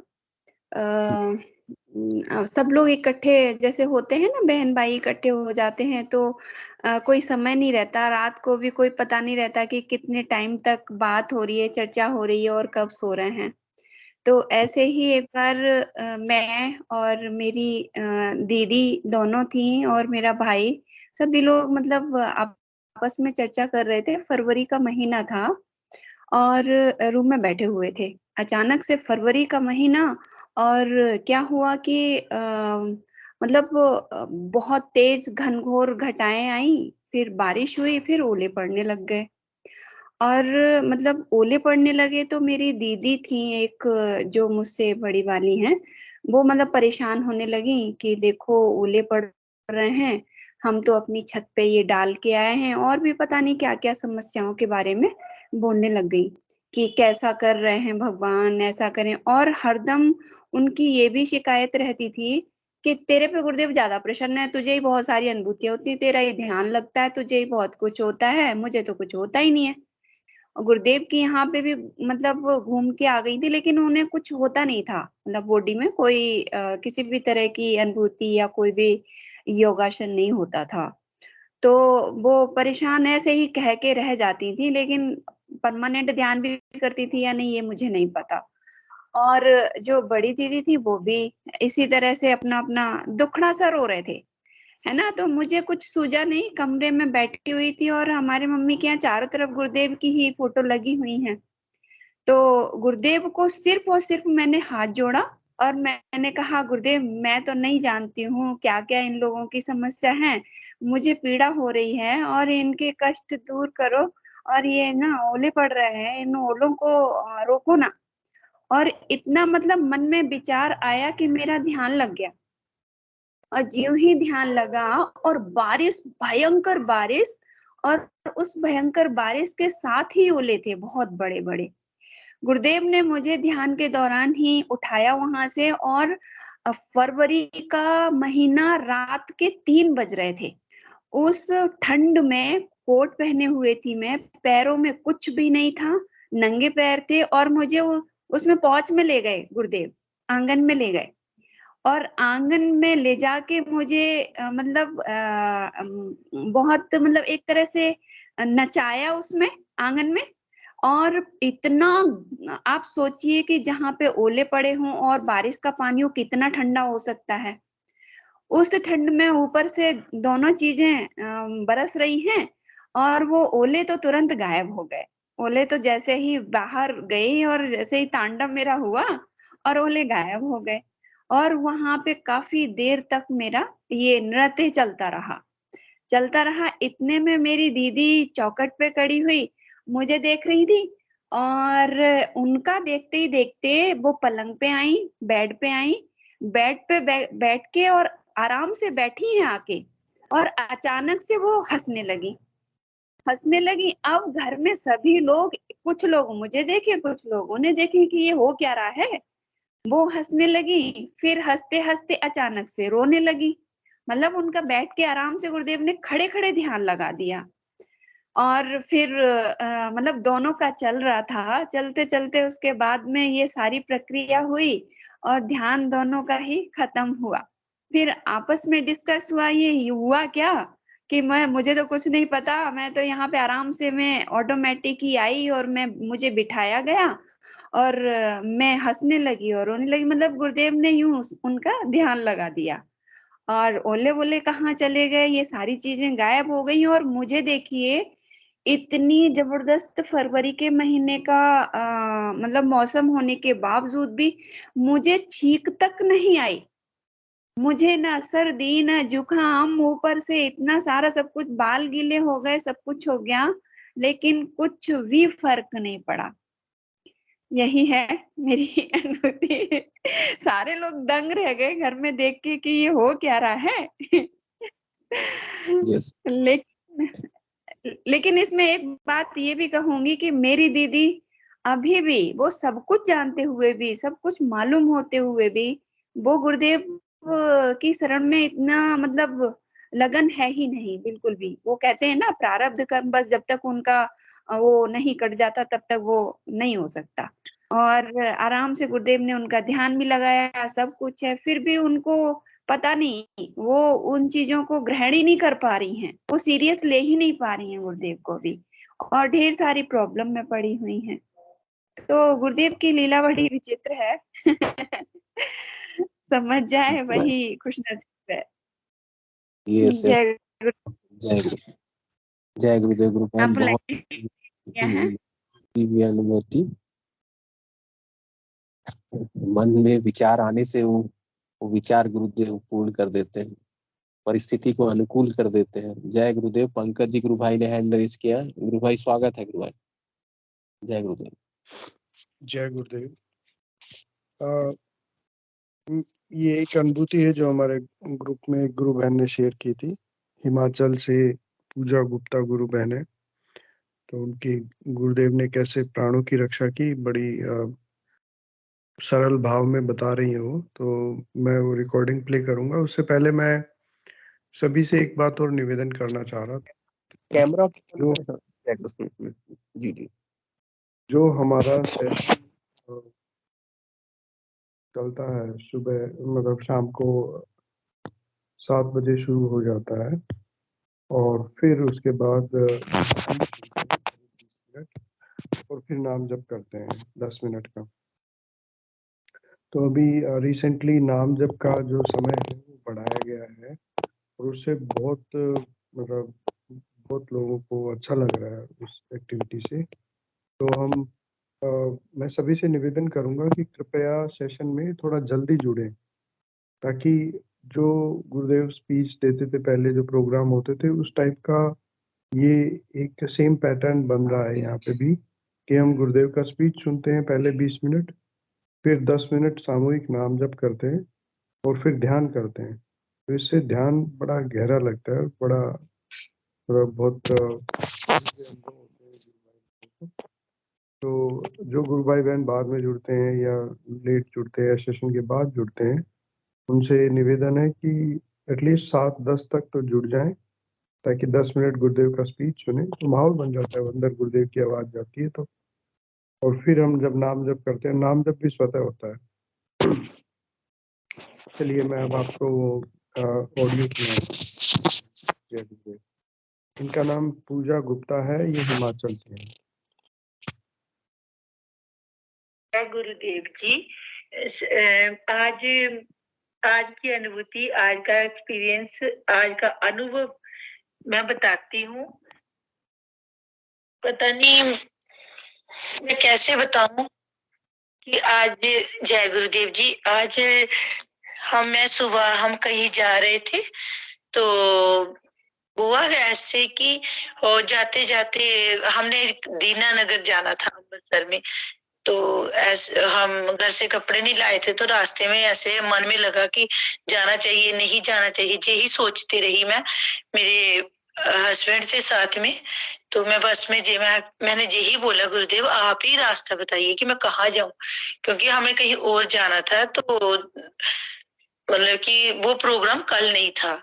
सब लोग इकट्ठे जैसे होते हैं ना, बहन भाई इकट्ठे हो जाते हैं तो कोई समय नहीं रहता, रात को भी कोई पता नहीं रहता कि कितने टाइम तक बात हो रही है, चर्चा हो रही है और कब सो रहे हैं। तो ऐसे ही एक बार मैं और मेरी दीदी दोनों थी और मेरा भाई, सभी लोग मतलब आपस में चर्चा कर रहे थे। फरवरी का महीना था और रूम में बैठे हुए थे। अचानक से फरवरी का महीना, और क्या हुआ कि मतलब बहुत तेज घनघोर घटाएं आई, फिर बारिश हुई, फिर ओले पड़ने लग गए। और मतलब ओले पड़ने लगे तो मेरी दीदी थी एक, जो मुझसे बड़ी वाली हैं, वो मतलब परेशान होने लगी कि देखो ओले पड़ रहे हैं, हम तो अपनी छत पे ये डाल के आए हैं, और भी पता नहीं क्या क्या समस्याओं के बारे में बोलने लग गई कि कैसा कर रहे हैं भगवान, ऐसा करें। और हरदम उनकी ये भी शिकायत रहती थी कि तेरे पे गुरुदेव ज्यादा प्रसन्न है, तुझे ही बहुत सारी अनुभूतियां होती है, तेरा ही ध्यान लगता है, तुझे ही बहुत कुछ होता है, मुझे तो कुछ होता ही नहीं है। और गुरुदेव की यहाँ पे भी मतलब वो घूम के आ गई थी, लेकिन उन्हें कुछ होता नहीं था, मतलब बॉडी में कोई किसी भी तरह की अनुभूति या कोई भी योगासन नहीं होता था। तो वो परेशान ऐसे ही कह के रह जाती थी, लेकिन परमानेंट ध्यान भी करती थी या नहीं ये मुझे नहीं पता। और जो बड़ी दीदी थी वो भी इसी तरह से अपना अपना दुखड़ा सा रो रहे थे, है ना। तो मुझे कुछ सूझा नहीं, कमरे में बैठी हुई थी और हमारे मम्मी के यहाँ चारों तरफ गुरुदेव की ही फोटो लगी हुई है। तो गुरुदेव को सिर्फ और सिर्फ मैंने हाथ जोड़ा और मैंने कहा, गुरुदेव मैं तो नहीं जानती हूँ क्या क्या इन लोगों की समस्या है, मुझे पीड़ा हो रही है और इनके कष्ट दूर करो, और ये ना ओले पड़ रहे हैं, इन ओलों को रोको ना। और इतना मतलब मन में विचार आया कि मेरा ध्यान लग गया, और ज्यों ही ध्यान लगा और बारिश, भयंकर बारिश, और उस भयंकर बारिश के साथ ही ओले थे बहुत बड़े बड़े। गुरुदेव ने मुझे ध्यान के दौरान ही उठाया वहां से, और फरवरी का महीना, रात के 3 बज रहे थे। उस ठंड में कोट पहने हुए थी मैं, पैरों में कुछ भी नहीं था, नंगे पैर थे, और मुझे उसमें पौच में ले गए गुरुदेव, आंगन में ले गए, और आंगन में ले जाके मुझे बहुत मतलब एक तरह से नचाया उसमें, आंगन में। और इतना, आप सोचिए कि जहाँ पे ओले पड़े हों और बारिश का पानी हो, कितना ठंडा हो सकता है। उस ठंड में ऊपर से दोनों चीजें बरस रही हैं, और वो ओले तो तुरंत गायब हो गए। ओले तो जैसे ही बाहर गए और जैसे ही तांडव मेरा हुआ और ओले गायब हो गए। और वहां पे काफी देर तक मेरा ये नृत्य चलता रहा। इतने में मेरी दीदी चौखट पे खड़ी हुई मुझे देख रही थी, और उनका देखते ही देखते वो पलंग पे आई, बेड पे आई, बेड पे बैठ के और आराम से बैठी हैं आके, और अचानक से वो हंसने लगी। अब घर में सभी लोग, कुछ लोग मुझे देखे, कुछ लोग उन्हें देखे कि ये हो क्या रहा है। वो हंसने लगी, फिर हंसते हंसते अचानक से रोने लगी। मतलब उनका बैठ के आराम से गुरुदेव ने खड़े खड़े ध्यान लगा दिया। और फिर मतलब दोनों का चल रहा था, चलते चलते उसके बाद में ये सारी प्रक्रिया हुई और ध्यान दोनों का ही खत्म हुआ। फिर आपस में डिस्कस हुआ, ये हुआ क्या कि मुझे तो कुछ नहीं पता, मैं तो यहाँ पे आराम से, मैं ऑटोमेटिक ही आई और मुझे बिठाया गया, और मैं हंसने लगी और रोने लगी। मतलब गुरुदेव ने यूं उनका ध्यान लगा दिया, और ओले वोले कहाँ चले गए, ये सारी चीजें गायब हो गई। और मुझे देखिए, इतनी जबरदस्त फरवरी के महीने का मतलब मौसम होने के बावजूद भी मुझे छींक तक नहीं आई। मुझे ना सर्दी ना जुकाम, ऊपर से इतना सारा सब कुछ, बाल गीले हो गए, सब कुछ हो गया, लेकिन कुछ भी फर्क नहीं पड़ा। यही है मेरी अनुभूति। सारे लोग दंग रह गए घर में देख के कि ये हो क्या रहा है। यस। लेकिन लेकिन इसमें एक बात ये भी कहूंगी कि मेरी दीदी अभी भी, वो सब कुछ जानते हुए भी, सब कुछ मालूम होते हुए भी, वो गुरुदेव की शरण में इतना मतलब लगन है ही नहीं बिल्कुल भी। वो कहते हैं ना, प्रारब्ध कर्म बस जब तक उनका वो नहीं कट जाता तब तक वो नहीं हो सकता। और आराम से गुरुदेव ने उनका ध्यान भी लगाया, सब कुछ है, फिर भी उनको पता नहीं, वो उन चीजों को ग्रहण ही नहीं कर पा रही हैं, वो सीरियस ले ही नहीं पा रही हैं गुरुदेव को भी, और ढेर सारी प्रॉब्लम में पड़ी हुई हैं। तो गुरुदेव की लीला बड़ी विचित्र है। समझ जाए वही खुश नसीब है। यस। जय गुरु। जय गुरु, जय गुरुदेव। गुरु आप बहुत बुलाइए क्या है? दिव्य अनुभूति। मन में विचार आने से वो विचार गुरुदेव पूर्ण कर देते हैं, परिस्थिति को अनुकूल कर देते हैं। जय गुरुदेव। पंकज जी, गुरु भाई ने हैंड रेज किया। गुरु भाई स्वागत है गुरु भाई। जय गुरुदेव। जय गुरुदेव। ये एक अनुभूति है जो हमारे ग्रुप में एक गुरु बहन ने शेयर की थी, हिमाचल से पूजा गुप्ता गुरु बहन है। तो उनकी गुरुदेव ने कैसे प्राणों की रक्षा की, बड़ी सरल भाव में बता रही है वो। तो मैं वो रिकॉर्डिंग प्ले करूंगा। उससे पहले मैं सभी से एक बात और निवेदन करना चाह रहा था। कैमरा जो जी जी, जो हमारा सेशन चलता है सुबह, मतलब शाम को 7 बजे शुरू हो जाता है, और फिर उसके बाद 20 मिनट और फिर नाम जप करते हैं 10 मिनट का। तो अभी रिसेंटली नाम जप का जो समय है वो बढ़ाया गया है और उससे बहुत मतलब बहुत लोगों को अच्छा लग रहा है उस एक्टिविटी से। तो हम मैं सभी से निवेदन करूंगा कि कृपया सेशन में थोड़ा जल्दी जुड़ें, ताकि जो गुरुदेव स्पीच देते थे पहले जो प्रोग्राम होते थे उस टाइप का ये एक सेम पैटर्न बन रहा है यहाँ पे भी, कि हम गुरुदेव का स्पीच सुनते हैं पहले 20 मिनट, फिर 10 मिनट सामूहिक नाम जप करते हैं और फिर ध्यान करते हैं। तो इससे ध्यान बड़ा गहरा लगता है, बड़ा बहुत अनुभव होते हैं गुरु भाई को। तो जो गुरु भाई बहन बाद में जुड़ते हैं या लेट जुड़ते हैं या सेशन के बाद जुड़ते हैं, उनसे निवेदन है कि एटलीस्ट 7-10 तक तो जुड़ जाएं, ताकि 10 मिनट गुरुदेव का स्पीच सुने तो माहौल बन जाता है, अंदर गुरुदेव की आवाज जाती है तो। और फिर हम जब नाम जप करते हैं, नाम जप भी स्वतः होता है। चलिए मैं अब आपको ऑडियो सुनाऊंगा। इनका नाम पूजा गुप्ता है, ये हिमाचल से है। गुरुदेव जी, आज आज की अनुभूति, आज का एक्सपीरियंस, आज का अनुभव मैं बताती हूँ। पता नहीं मैं कैसे बताऊं कि आज, जय गुरुदेव जी, आज मैं सुबह हम कहीं जा रहे थे तो हुआ ऐसे कि जाते जाते हमने दीनानगर जाना था अमृतसर में। तो ऐसे हम घर से कपड़े नहीं लाए थे, तो रास्ते में ऐसे मन में लगा कि जाना चाहिए नहीं जाना चाहिए, यही सोचती रही मैं। मेरे हस्बैंड थे साथ में, तो मैं बस में मैंने यही बोला, गुरुदेव आप ही रास्ता बताइए कि मैं कहाँ जाऊं, क्योंकि हमें कहीं और जाना था। तो मतलब कि वो प्रोग्राम कल नहीं था।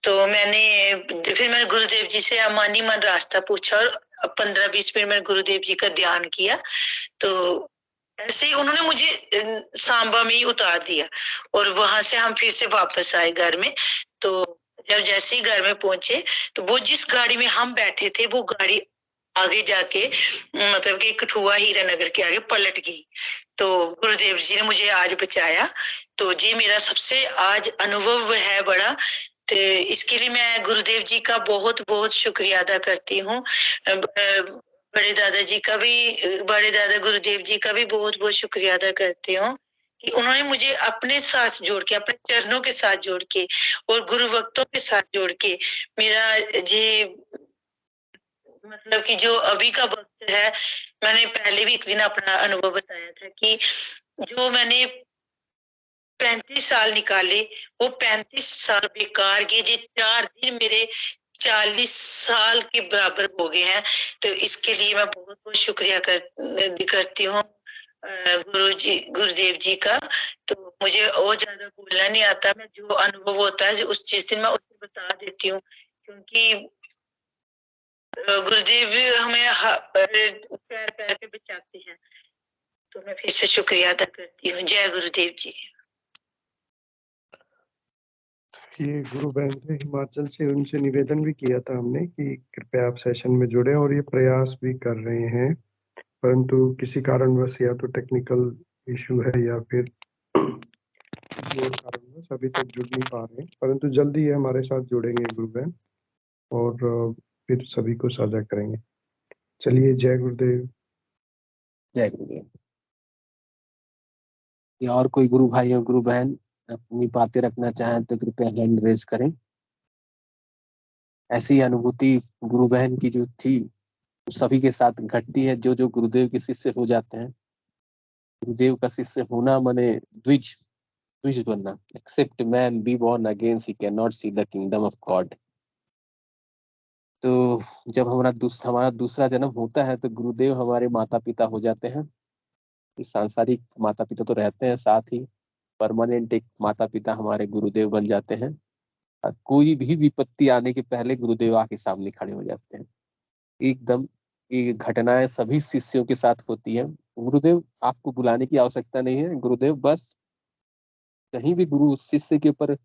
तो फिर मैंने गुरुदेव जी से अमानी मन रास्ता पूछा और 15-20 मिनट मैंने गुरुदेव जी का ध्यान किया। तो ऐसे ही उन्होंने मुझे सांबा में ही उतार दिया और वहां से हम फिर से वापस आए घर में। तो जब जैसे ही घर में पहुंचे तो वो जिस गाड़ी में हम बैठे थे वो गाड़ी आगे जाके मतलब कि कठुआ हीरानगर के आगे पलट गई। तो गुरुदेव जी ने मुझे आज बचाया। तो जी मेरा सबसे आज अनुभव है बड़ा, तो इसके लिए मैं गुरुदेव जी का बहुत बहुत शुक्रिया अदा करती हूँ। बड़े दादा गुरुदेव जी का भी बहुत बहुत शुक्रिया अदा करती हूँ कि उन्होंने मुझे अपने साथ जोड़ के, अपने चरणों के साथ जोड़ के और गुरु भक्तों के साथ जोड़ के मेरा जी मतलब कि जो अभी का वक्त है, मैंने पहले भी एक दिन अपना अनुभव बताया था कि जो मैंने 35 साल निकाले वो 35 साल बेकार गए। ये 4 दिन मेरे 40 साल के बराबर हो गए हैं। तो इसके लिए मैं बहुत बहुत शुक्रिया करती हूँ गुरुदेव जी का। तो मुझे और ज्यादा बोलना नहीं आता, मैं जो अनुभव होता है उस जिस दिन मैं उसको बता देती हूँ, क्योंकि गुरुदेव हमें पैर पैर पे बचाते हैं। तो मैं फिर से शुक्रिया अदा करती हूँ। जय गुरुदेव जी। ये गुरु बहन थे हिमाचल से, उनसे निवेदन भी किया था हमने कि कृपया आप सेशन में जुड़े, और ये प्रयास भी कर रहे हैं, परंतु किसी कारणवश या तो टेक्निकल इशू है या फिर किसी और कारणवश अभी तक जुड़ नहीं पा रहे हैं, परंतु जल्दी ये हमारे साथ जुड़ेंगे गुरु बहन और फिर सभी को साझा करेंगे। चलिए, जय गुरुदेव। जय गुरुदेव। या और कोई गुरु भाई और गुरु बहन अपनी बातें रखना चाहें तो कृपया हैंड रेज करें। ऐसी अनुभूति गुरु बहन की जो थी सभी के साथ घटती है। जो जो गुरुदेव के शिष्य हो जाते हैं, गुरुदेव का शिष्य होना माने द्विज बनना। Except man be born again he can not see the kingdom of God. तो जब हमारा दूसरा जन्म होता है तो गुरुदेव हमारे माता पिता हो जाते हैं। इस सांसारिक माता पिता तो रहते हैं, साथ ही परमानेंट एक माता पिता हमारे गुरुदेव बन जाते हैं। और कोई भी विपत्ति आने के पहले गुरुदेव आके सामने खड़े हो जाते हैं। एकदम ये घटनाएं सभी शिष्यों के साथ होती है। गुरुदेव आपको बुलाने की आवश्यकता नहीं है। गुरुदेव बस कहीं भी गुरु शिष्य के ऊपर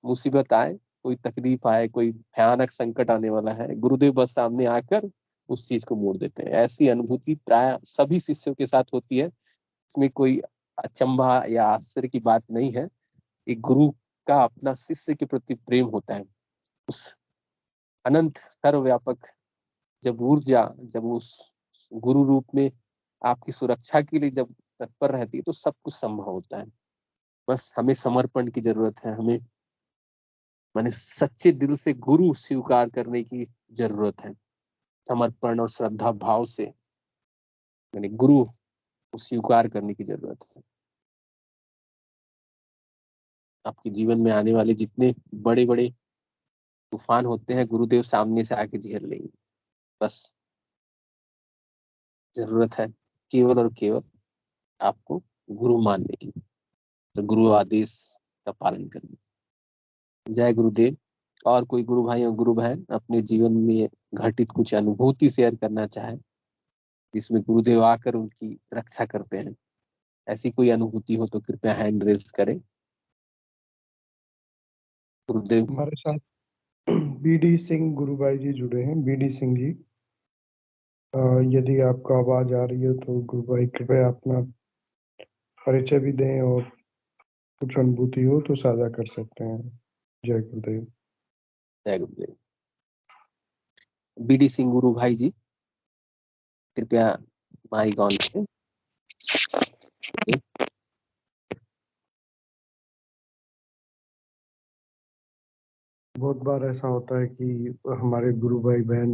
मुसीबत आए, कोई तकलीफ आए, कोई भयानक संकट आने वाला है, गुरुदेव बस सामने आकर उस चीज को मोड़ देते हैं। ऐसी अनुभूति प्राय सभी शिष्यों के साथ होती है। इसमें कोई अचंभा या आश्चर्य की बात नहीं है। एक गुरु का अपना शिष्य के प्रति प्रेम होता है। उस अनंत सर्वव्यापक जब ऊर्जा जब उस गुरु रूप में आपकी सुरक्षा के लिए जब तत्पर रहती है तो सब कुछ संभव होता है। बस हमें समर्पण की जरूरत है, हमें माने सच्चे दिल से गुरु स्वीकार करने की जरूरत है। समर्पण और श्रद्धा भाव से माने गुरु को स्वीकार करने की जरूरत है। आपके जीवन में आने वाले जितने बड़े बड़े तूफान होते हैं, गुरुदेव सामने से आके झेल लेंगे। बस जरूरत है केवल और केवल आपको गुरु मानने की, तो गुरु आदेश का पालन करने। जय गुरुदेव। और कोई गुरु भाई और गुरु बहन अपने जीवन में घटित कुछ अनुभूति शेयर करना चाहे, जिसमें गुरुदेव आकर उनकी रक्षा करते हैं, ऐसी कोई अनुभूति हो तो कृपया हैंड रेज करें। गुरुदेव। हमारे साथ बीडी सिंह गुरु भाई जी जुड़े हैं। बीडी सिंह जी, यदि आपको आवाज आ रही है तो गुरु भाई कृपया अपना परिचय भी दें और कुछ अनुभूति हो तो साझा कर सकते हैं। जय गुरुदेव। जय गुरुदेव। बीडी सिंह गुरु भाई जी, कृपया माइक ऑन करें। बहुत बार ऐसा होता है कि हमारे गुरु भाई बहन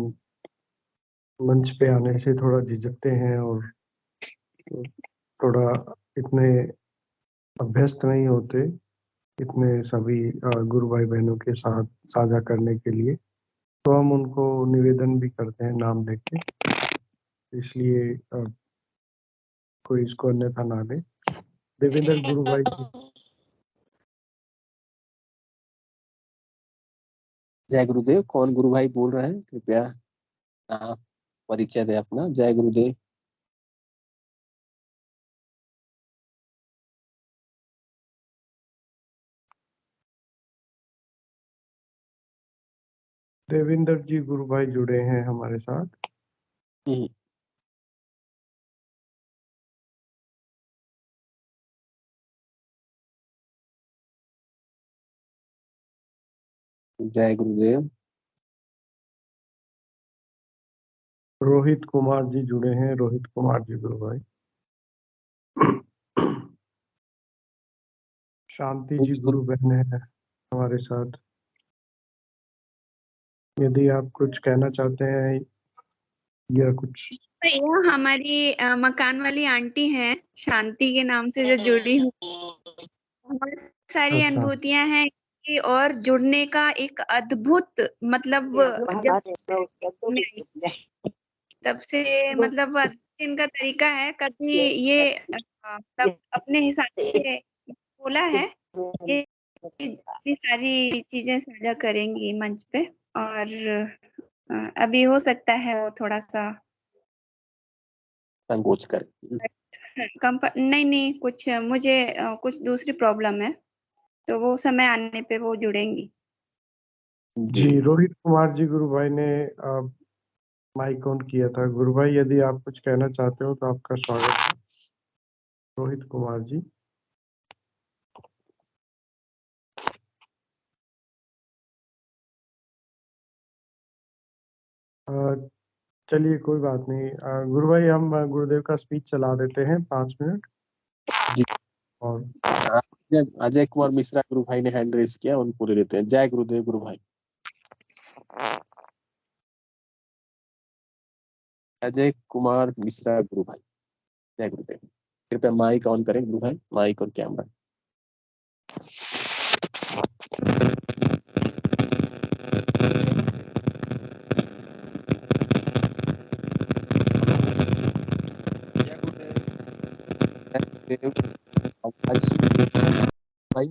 मंच पे आने से थोड़ा झिझकते हैं और थोड़ा इतने अभ्यस्त नहीं होते इतने सभी गुरु भाई बहनों के साथ साझा करने के लिए, तो हम उनको निवेदन भी करते हैं नाम लेके, इसलिए कोई इसको अन्यथा ना ले। देवेंद्र गुरु भाई जी। जय गुरुदेव। कौन गुरु भाई बोल रहे हैं? कृपया परिचय दे अपना। जय गुरुदेव। देवेंद्र जी गुरु भाई जुड़े हैं हमारे साथ। जय गुरुदेव। रोहित कुमार जी जुड़े हैं। रोहित कुमार जी गुरु भाई। शांति जी गुरु बहन है हमारे साथ। यदि आप कुछ कहना चाहते हैं या कुछ। यह हमारी मकान वाली आंटी हैं, शांति के नाम से जो जुड़ी हुई। बहुत सारी अच्छा। अनुभूतियां हैं और जुड़ने का एक अद्भुत मतलब तब से मतलब इनका तरीका है। कभी ये मतलब अपने हिसाब से बोला है ये इतनी सारी चीजें साझा करेंगी मंच पे, और अभी हो सकता है वो थोड़ा सा संकोच कर। नहीं कुछ मुझे कुछ दूसरी प्रॉब्लम है, तो वो समय आने पे वो जुड़ेंगी। जी, रोहित कुमार जी गुरु भाई ने माइक ऑन किया था। गुरु भाई यदि आप कुछ कहना चाहते हो तो आपका स्वागत है। रोहित कुमार जी। चलिए कोई बात नहीं। गुरु भाई हम गुरुदेव का स्पीच चला देते हैं 5 मिनट। जी। और अजय कुमार मिश्रा गुरु भाई ने हैंड रेस किया, उनको ले लेते हैं। जय गुरुदेव गुरु भाई। अजय कुमार मिश्रा गुरु भाई। जय गुरुदेव। कृपया माइक ऑन करें गुरु भाई, माइक और कैमरा। भाई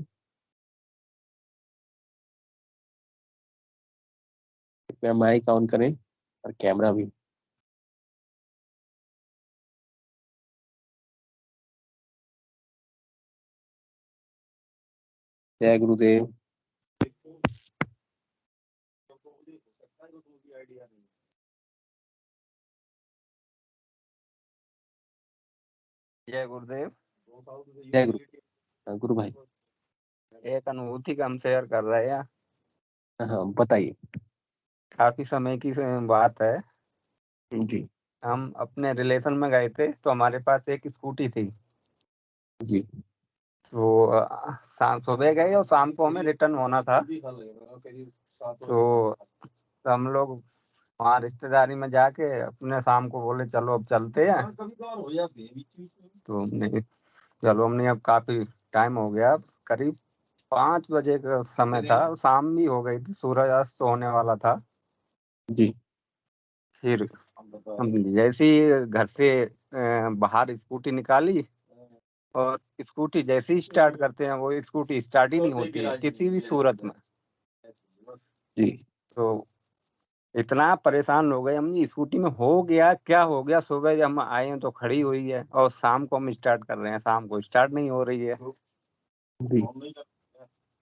कृपया माइक ऑन करें और कैमरा भी। जय गुरुदेव। जय गुरुदेव। जय गुरु। गुरु भाई एक अनुभूति का हम शेयर कर रहे हैं। हाँ बताइए। काफी समय की बात है। जी हम अपने रिलेशन में गए थे तो हमारे पास एक स्कूटी थी। जी तो शाम सुबह गए और शाम को हमें रिटर्न होना था। तो हम लोग वहाँ रिश्तेदारी में जाके अपने शाम को बोले चलो अब चलते हैं। तो हमने चलो हमने अब काफी टाइम हो गया, करीब 5 बजे का समय था, शाम भी हो गई थी, सूरज अस्त होने वाला था। जी फिर हम जैसे ही घर से बाहर स्कूटी निकाली और स्कूटी जैसे ही स्टार्ट करते हैं वो स्कूटी स्टार्ट ही नहीं होती है किसी भी सूरत में। जी तो इतना परेशान हो गए हम, स्कूटी में हो गया क्या हो गया। सुबह जब हम आए हैं तो खड़ी हुई है और शाम को हम स्टार्ट कर रहे हैं, शाम को स्टार्ट नहीं हो रही है। जी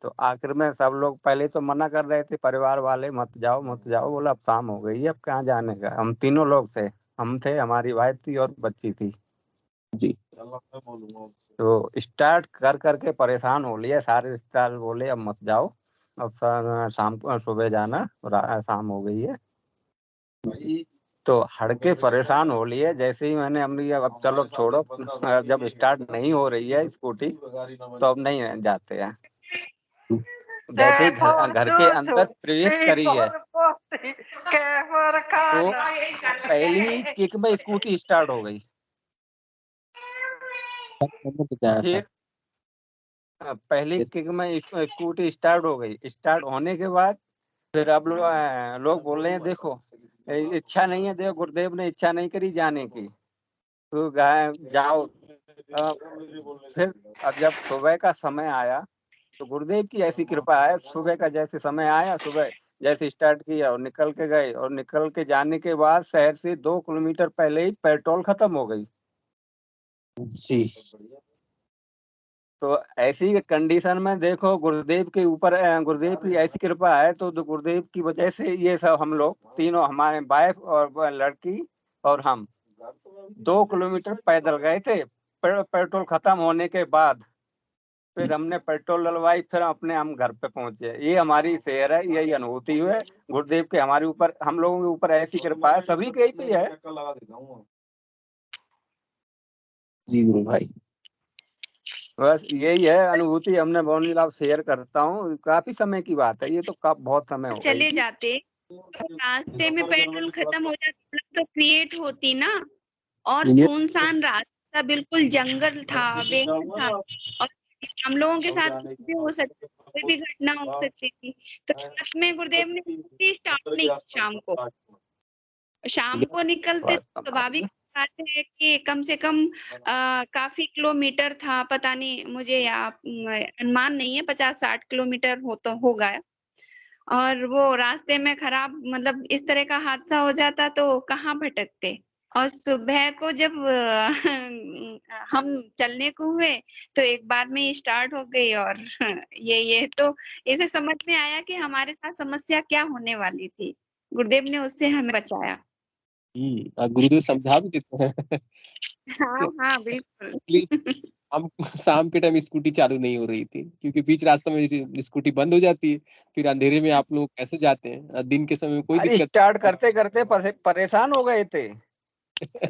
तो आखिर में सब लोग पहले तो मना कर रहे थे, परिवार वाले मत जाओ मत जाओ। बोला अब शाम हो गई है, अब कहाँ जाने का। हम तीनों लोग थे, हम थे, हमारी वाइफ थी और बच्ची थी। जी तो स्टार्ट कर करके परेशान हो लिया। सारे रिश्तेदार बोले अब मत जाओ, अब शाम को सुबह जाना, शाम हो गई है। तो हड़के परेशान हो लिए। जैसे ही मैंने हमने अब चलो छोड़ो, जब स्टार्ट नहीं हो रही है स्कूटी तो अब नहीं जाते हैं। जैसे ही घर के अंदर प्रवेश करी है तो पहली किक में स्कूटी स्टार्ट हो गई। तो क्या था? फिर पहली किक में स्कूटी स्टार्ट हो गई। स्टार्ट होने के बाद फिर अब लोग बोल रहे हैं देखो इच्छा नहीं है, देखो गुरुदेव ने इच्छा नहीं करी जाने की, तो जाओ। फिर अब जब सुबह का समय आया तो गुरुदेव की ऐसी कृपा है, सुबह का जैसे समय आया, सुबह जैसे स्टार्ट किया और निकल के गए। और निकल के जाने के बाद शहर से 2 किलोमीटर पहले ही पेट्रोल खत्म हो गई। जी तो ऐसी कंडीशन में देखो गुरुदेव के ऊपर गुरुदेव की ऐसी कृपा है। तो गुरुदेव की वजह से ये सब हम लोग तीनों, हमारे वाइफ और लड़की और हम 2 किलोमीटर पैदल गए थे पेट्रोल खत्म होने के बाद। फिर हमने पेट्रोल डलवाई, फिर अपने हम घर पे पहुंचे। ये हमारी शेयर है, यही अनुभूति हुई है गुरुदेव के हमारे ऊपर, हम लोगों के ऊपर ऐसी कृपा है, सभी के भी है। जी गुरु भाई बस यही है अनुभूति, हमने बोनी लाभ शेयर करता हूँ। काफी समय की बात है ये तो, बहुत समय हो चले गई। जाते तो रास्ते में पेट्रोल खत्म हो जाता तो क्रिएट होती ना। और ये सुनसान रास्ता, बिल्कुल जंगल था, बेहद था। और हम लोगों के साथ कुछ भी हो सकता, कोई भी घटना हो सकती थी। तो रात में गुरुदेव ने स्टार्ट नहीं की। शाम को निकलते स्वाभाविक बात है कि कम से कम काफी किलोमीटर था, पता नहीं मुझे अनुमान नहीं है, 50-60 किलोमीटर हो तो होगा। और वो रास्ते में खराब, मतलब इस तरह का हादसा हो जाता तो कहाँ भटकते। और सुबह को जब हम चलने को हुए तो एक बार में ही स्टार्ट हो गई। और ये तो इसे समझ में आया कि हमारे साथ समस्या क्या होने वाली थी। गुरुदेव ने उससे हमें बचाया। गुरुदेव समझा भी देते हैं। हाँ बिल्कुल। इसलिए हम शाम के टाइम स्कूटी चालू नहीं हो रही थी क्योंकि बीच रास्ते में स्कूटी बंद हो जाती है। फिर अंधेरे में आप लोग कैसे जाते हैं? दिन के समय में कोई अरे दिक्कत स्टार्ट करते करते परेशान हो गए थे।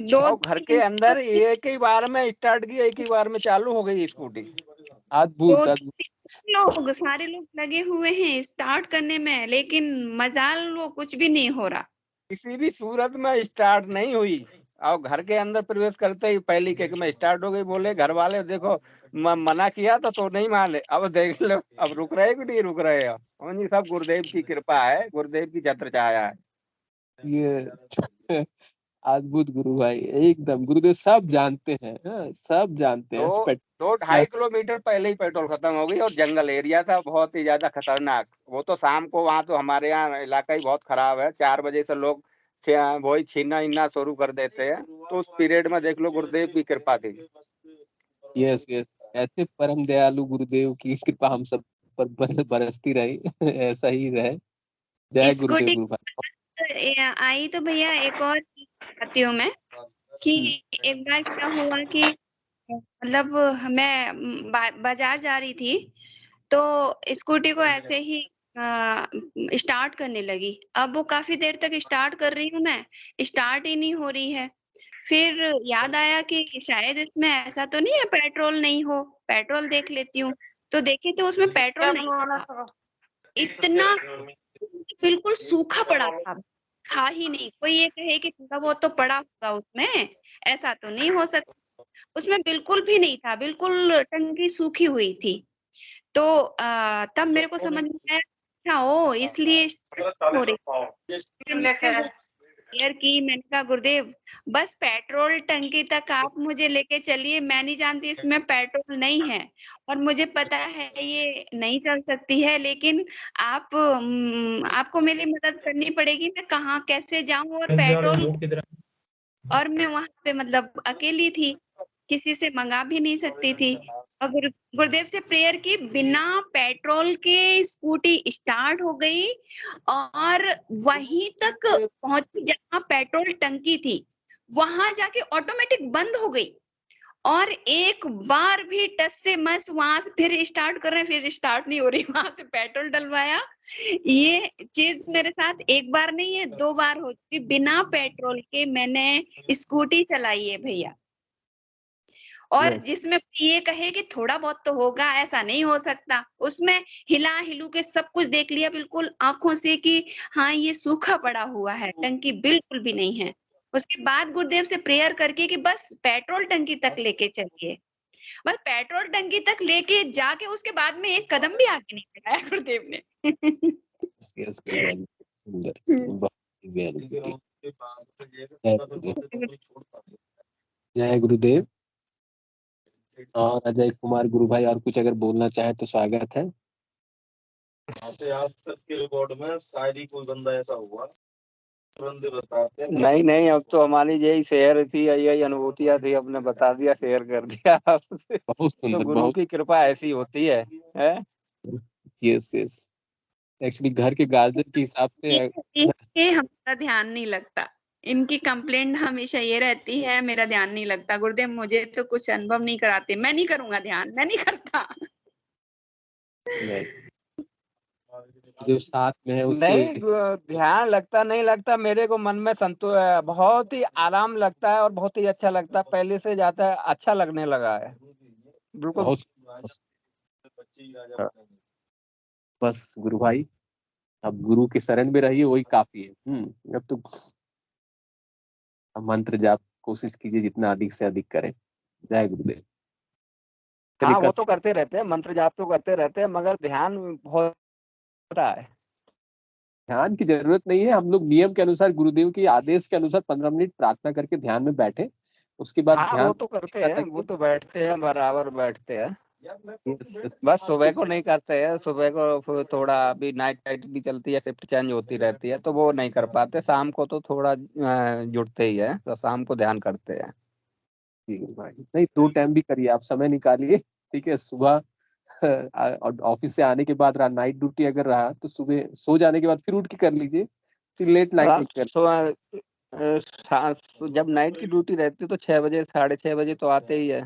दो और घर के अंदर एक ही बार में स्टार्ट किया, एक ही बार में चालू हो गई स्कूटी। अद्भुत लोग, सारे लोग लगे हुए हैं स्टार्ट करने में, लेकिन मजाल वो कुछ भी नहीं हो रहा। किसी भी सूरत में स्टार्ट नहीं हुई। और घर के अंदर प्रवेश करते ही पहली किक में स्टार्ट हो गई। बोले घर वाले देखो मना किया तो नहीं माने, अब देख लो अब रुक रहे कि नहीं रुक रहे हो। ये सब गुरुदेव की कृपा है, गुरुदेव की छत्र छाया है। ये अद्भुत गुरु भाई, एकदम गुरुदेव सब जानते हैं। सब जानते हैं। 2-2.5 किलोमीटर पहले ही पेट्रोल खत्म हो गई और जंगल एरिया था, बहुत ही ज्यादा खतरनाक। वो तो शाम को वहाँ तो हमारे यहाँ इलाका ही बहुत खराब है, 4 बजे से लोग वही छीना इना शुरू कर देते हैं। तो उस पीरियड में देख लो गुरुदेव की कृपा थी। यस यस, ऐसे परम दयालु गुरुदेव की कृपा हम सब पर बरसती रही। ऐसा ही रहे। जय गुरुदेव स्कूटी गुरु भाई। आई तो भैया एक और बताती हूँ मैं कि एक बार क्या हुआ कि मतलब मैं बाजार जा रही थी तो स्कूटी को ऐसे ही स्टार्ट करने लगी। अब वो काफी देर तक स्टार्ट कर रही हूँ मैं, स्टार्ट ही नहीं हो रही है। फिर याद आया कि शायद इसमें ऐसा तो नहीं है पेट्रोल नहीं हो, पेट्रोल देख लेती हूँ। तो देखे तो उसमें पेट्रोल नहीं था, इतना बिल्कुल सूखा पड़ा था, था ही नहीं। कोई ये कहे कि थोड़ा बहुत तो पड़ा होगा उसमें, ऐसा तो नहीं हो सकता। उसमें बिल्कुल भी नहीं था, बिल्कुल टंकी सूखी हुई थी। तो तब मेरे को समझ में आया, अच्छा ओ इसलिए हो रही। क्लियर की, मैंने कहा गुरुदेव बस पेट्रोल टंकी तक आप मुझे लेके चलिए, मैं नहीं जानती इसमें पेट्रोल नहीं है और मुझे पता है ये नहीं चल सकती है, लेकिन आपको मेरी मदद करनी पड़ेगी। मैं कहाँ कैसे जाऊं और पेट्रोल, और मैं वहां पे मतलब अकेली थी, किसी से मंगा भी नहीं सकती थी। और गुरुदेव से प्रेयर की, बिना पेट्रोल के स्कूटी स्टार्ट हो गई और वहीं तक पहुंची जहां पेट्रोल टंकी थी, वहां जाके ऑटोमेटिक बंद हो गई। और एक बार भी टच से मस वहां से फिर स्टार्ट कर रहे हैं, फिर स्टार्ट नहीं हो रही, वहां से पेट्रोल डलवाया। ये चीज मेरे साथ एक बार नहीं है, 2 बार हो चुकी, बिना पेट्रोल के मैंने स्कूटी चलाई है भैया। और जिसमें ये कहे कि थोड़ा बहुत तो होगा, ऐसा नहीं हो सकता। उसमें हिला हिलू के सब कुछ देख लिया बिल्कुल आंखों से कि हाँ ये सूखा पड़ा हुआ है, टंकी बिल्कुल भी नहीं है। उसके बाद गुरुदेव से प्रेयर करके कि बस पेट्रोल टंकी तक लेके चलिए। बस पेट्रोल टंकी तक लेके जाके उसके बाद में एक कदम भी आगे नहीं बढ़ाया गुरुदेव ने। जय गुरुदेव। और अजय कुमार गुरु भाई और कुछ अगर बोलना चाहे तो स्वागत है। आज तक के रिकॉर्ड में शायद ही कोई बंदा ऐसा हुआ नहीं, अब तो हमारी यही शेयर थी, यही अनुभूतियां थी, अपने बता दिया, शेयर कर दिया आपसे। बहुत सुंदर, तो गुरु की कृपा ऐसी होती है। यस एक्चुअली घर के गार्जियन के हिसाब से हमारा ध्यान नहीं लगता, इनकी कंप्लेंट हमेशा ये रहती है, मेरा ध्यान नहीं लगता। गुरुदेव मुझे तो कुछ अनुभव नहीं कराते, मैं नहीं करूंगा ध्यान, मैं नहीं करता। जो साथ में है उसके नहीं, ध्यान लगता नहीं लगता, मेरे को मन में बहुत ही आराम लगता है और बहुत ही अच्छा लगता है, पहले से ज्यादा अच्छा लगने लगा है बिल्कुल। बस गुरु भाई अब गुरु के शरण में रहिए, वही काफी है। अब तो मंत्र जाप कोशिश कीजिए जितना अधिक से अधिक करें। जय गुरुदेव। हाँ वो तो करते रहते हैं, मंत्र जाप तो करते रहते हैं, मगर ध्यान बहुत होता है। ध्यान की जरूरत नहीं है, हम लोग नियम के अनुसार गुरुदेव के आदेश के अनुसार 15 मिनट प्रार्थना करके ध्यान में बैठे, उसके बाद हाँ ध्यान वो तो करते हैं, वो तो बैठते हैं, बराबर बैठते हैं। बस सुबह को नहीं करते हैं, सुबह को थोड़ा अभी नाइट भी चलती है, शिफ्ट चेंज होती रहती है, तो वो नहीं कर पाते। शाम को तो थोड़ा जुड़ते ही है, तो शाम को ध्यान करते हैं। नहीं 2 टाइम भी करिए, आप समय निकालिए, ठीक है। सुबह ऑफिस से आने के बाद नाइट ड्यूटी अगर रहा तो सुबह सो जाने के बाद फिर उठ के कर लीजिए, फिर लेट नाइट कर। जब नाइट की ड्यूटी रहती है तो 6 बजे 6:30 बजे तो आते ही है।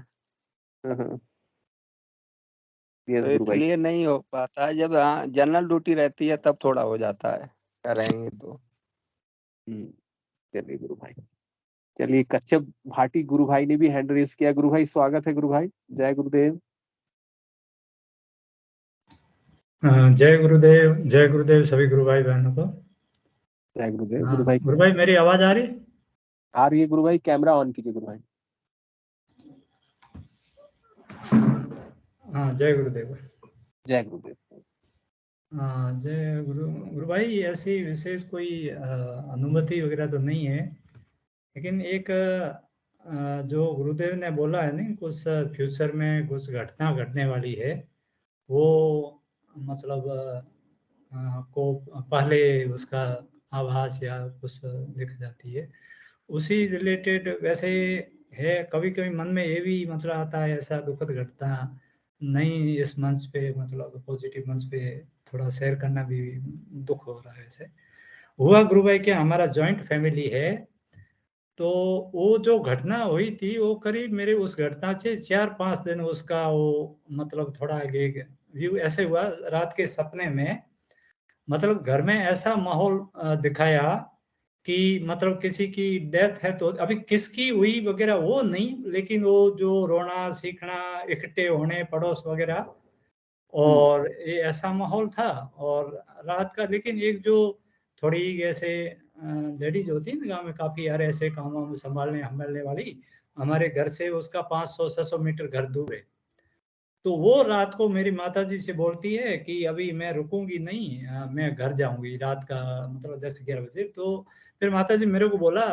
तो इसलिए नहीं हो पाता है। जब जनरल ड्यूटी रहती है तब थोड़ा हो जाता है, करेंगे तो। चलिए गुरु भाई, चलिए कच्छप भाटी गुरु भाई ने भी हैंड रेस किया। गुरु भाई स्वागत है गुरु भाई। जय गुरुदेव। जय गुरुदेव, जय गुरुदेव सभी गुरु भाई बहनों को। जय गुरुदेव। गुरु भाई, गुरु भाई मेरी आवाज आ रही? आ रही है गुरु भाई, कैमरा ऑन कीजिए गुरु भाई। हाँ जय गुरुदेव। जय गुरुदेव। हाँ जय गुरु भाई, ऐसी विशेष कोई अनुमति वगैरह तो नहीं है, लेकिन एक जो गुरुदेव ने बोला है ना, कुछ फ्यूचर में कुछ घटना घटने वाली है, वो मतलब आपको पहले उसका आभास या कुछ दिख जाती है, उसी रिलेटेड वैसे है। कभी कभी मन में ये भी मतलब आता है, ऐसा दुखद घटना नहीं इस मंच पे, मतलब पॉजिटिव मंच पे थोड़ा शेयर करना भी दुख हो रहा है। वैसे हुआ गुरु भाई कि हमारा जॉइंट फैमिली है, तो वो जो घटना हुई थी वो करीब मेरे उस घटना से 4-5 दिन उसका वो मतलब थोड़ा आगे व्यू ऐसे हुआ रात के सपने में, मतलब घर में ऐसा माहौल दिखाया कि मतलब किसी की डेथ है तो अभी किसकी हुई वगैरह वो नहीं, लेकिन वो जो रोना सीखना इकट्ठे होने पड़ोस वगैरह और ये ऐसा माहौल था। और रात का लेकिन एक जो थोड़ी ऐसे लेडीज होती है ना गाँव में काफी यार ऐसे काम वाम संभालने वाली, हमारे घर से उसका 500-600 मीटर घर दूर है। तो वो रात को मेरी माताजी से बोलती है कि अभी मैं रुकूंगी नहीं, मैं घर जाऊंगी रात का मतलब 10-11 बजे। तो फिर माताजी मेरे को बोला,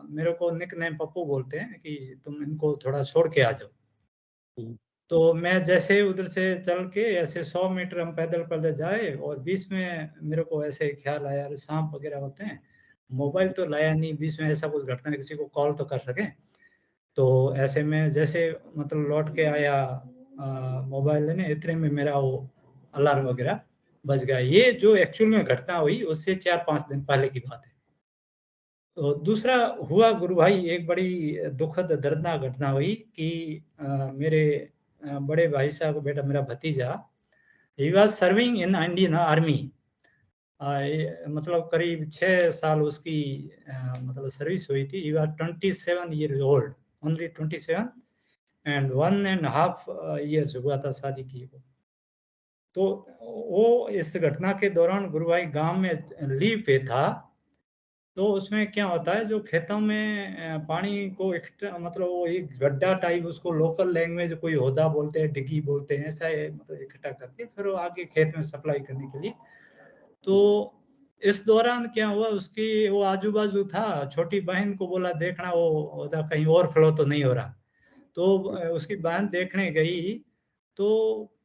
मेरे को निक नेम पप्पू बोलते हैं कि तुम इनको थोड़ा छोड़ के आ जाओ। तो मैं जैसे उधर से चल के ऐसे 100 मीटर हम पैदल जाए और बीच में मेरे को ऐसे ख्याल आया अरे सांप वगैरह होते हैं, मोबाइल तो लाया नहीं, बीच में ऐसा कुछ घटना किसी को कॉल तो कर सकें। तो ऐसे में जैसे मतलब लौट के आया मोबाइल लेने, इतने में मेरा वो अलार्म वगैरह बज गया। ये जो एक्चुअल में घटना हुई उससे 4-5 दिन पहले की बात है। तो दूसरा हुआ गुरु भाई एक बड़ी दुखद दर्दनाक घटना हुई कि मेरे बड़े भाई साहब का बेटा मेरा भतीजा, he was serving in Indian army. मतलब करीब 6 साल उसकी मतलब सर्विस हुई थी। He was 27 year old, only 27 and 1.5 years हुआ था शादी की को। तो वो इस घटना के दौरान गुरु भाई गांव में लीव पे था। तो उसमें क्या होता है जो खेतों में पानी को मतलब वो एक गड्ढा टाइप उसको लोकल लैंग्वेज कोई होदा बोलते हैं, डिग्गी बोलते हैं, ऐसा मतलब इकट्ठा करके फिर वो आगे खेत में सप्लाई करने के लिए। तो इस दौरान क्या हुआ उसकी वो आजू बाजू था, छोटी बहन को बोला देखना वो होदा कहीं और फ्लो तो नहीं हो रहा। तो उसकी बहन देखने गई तो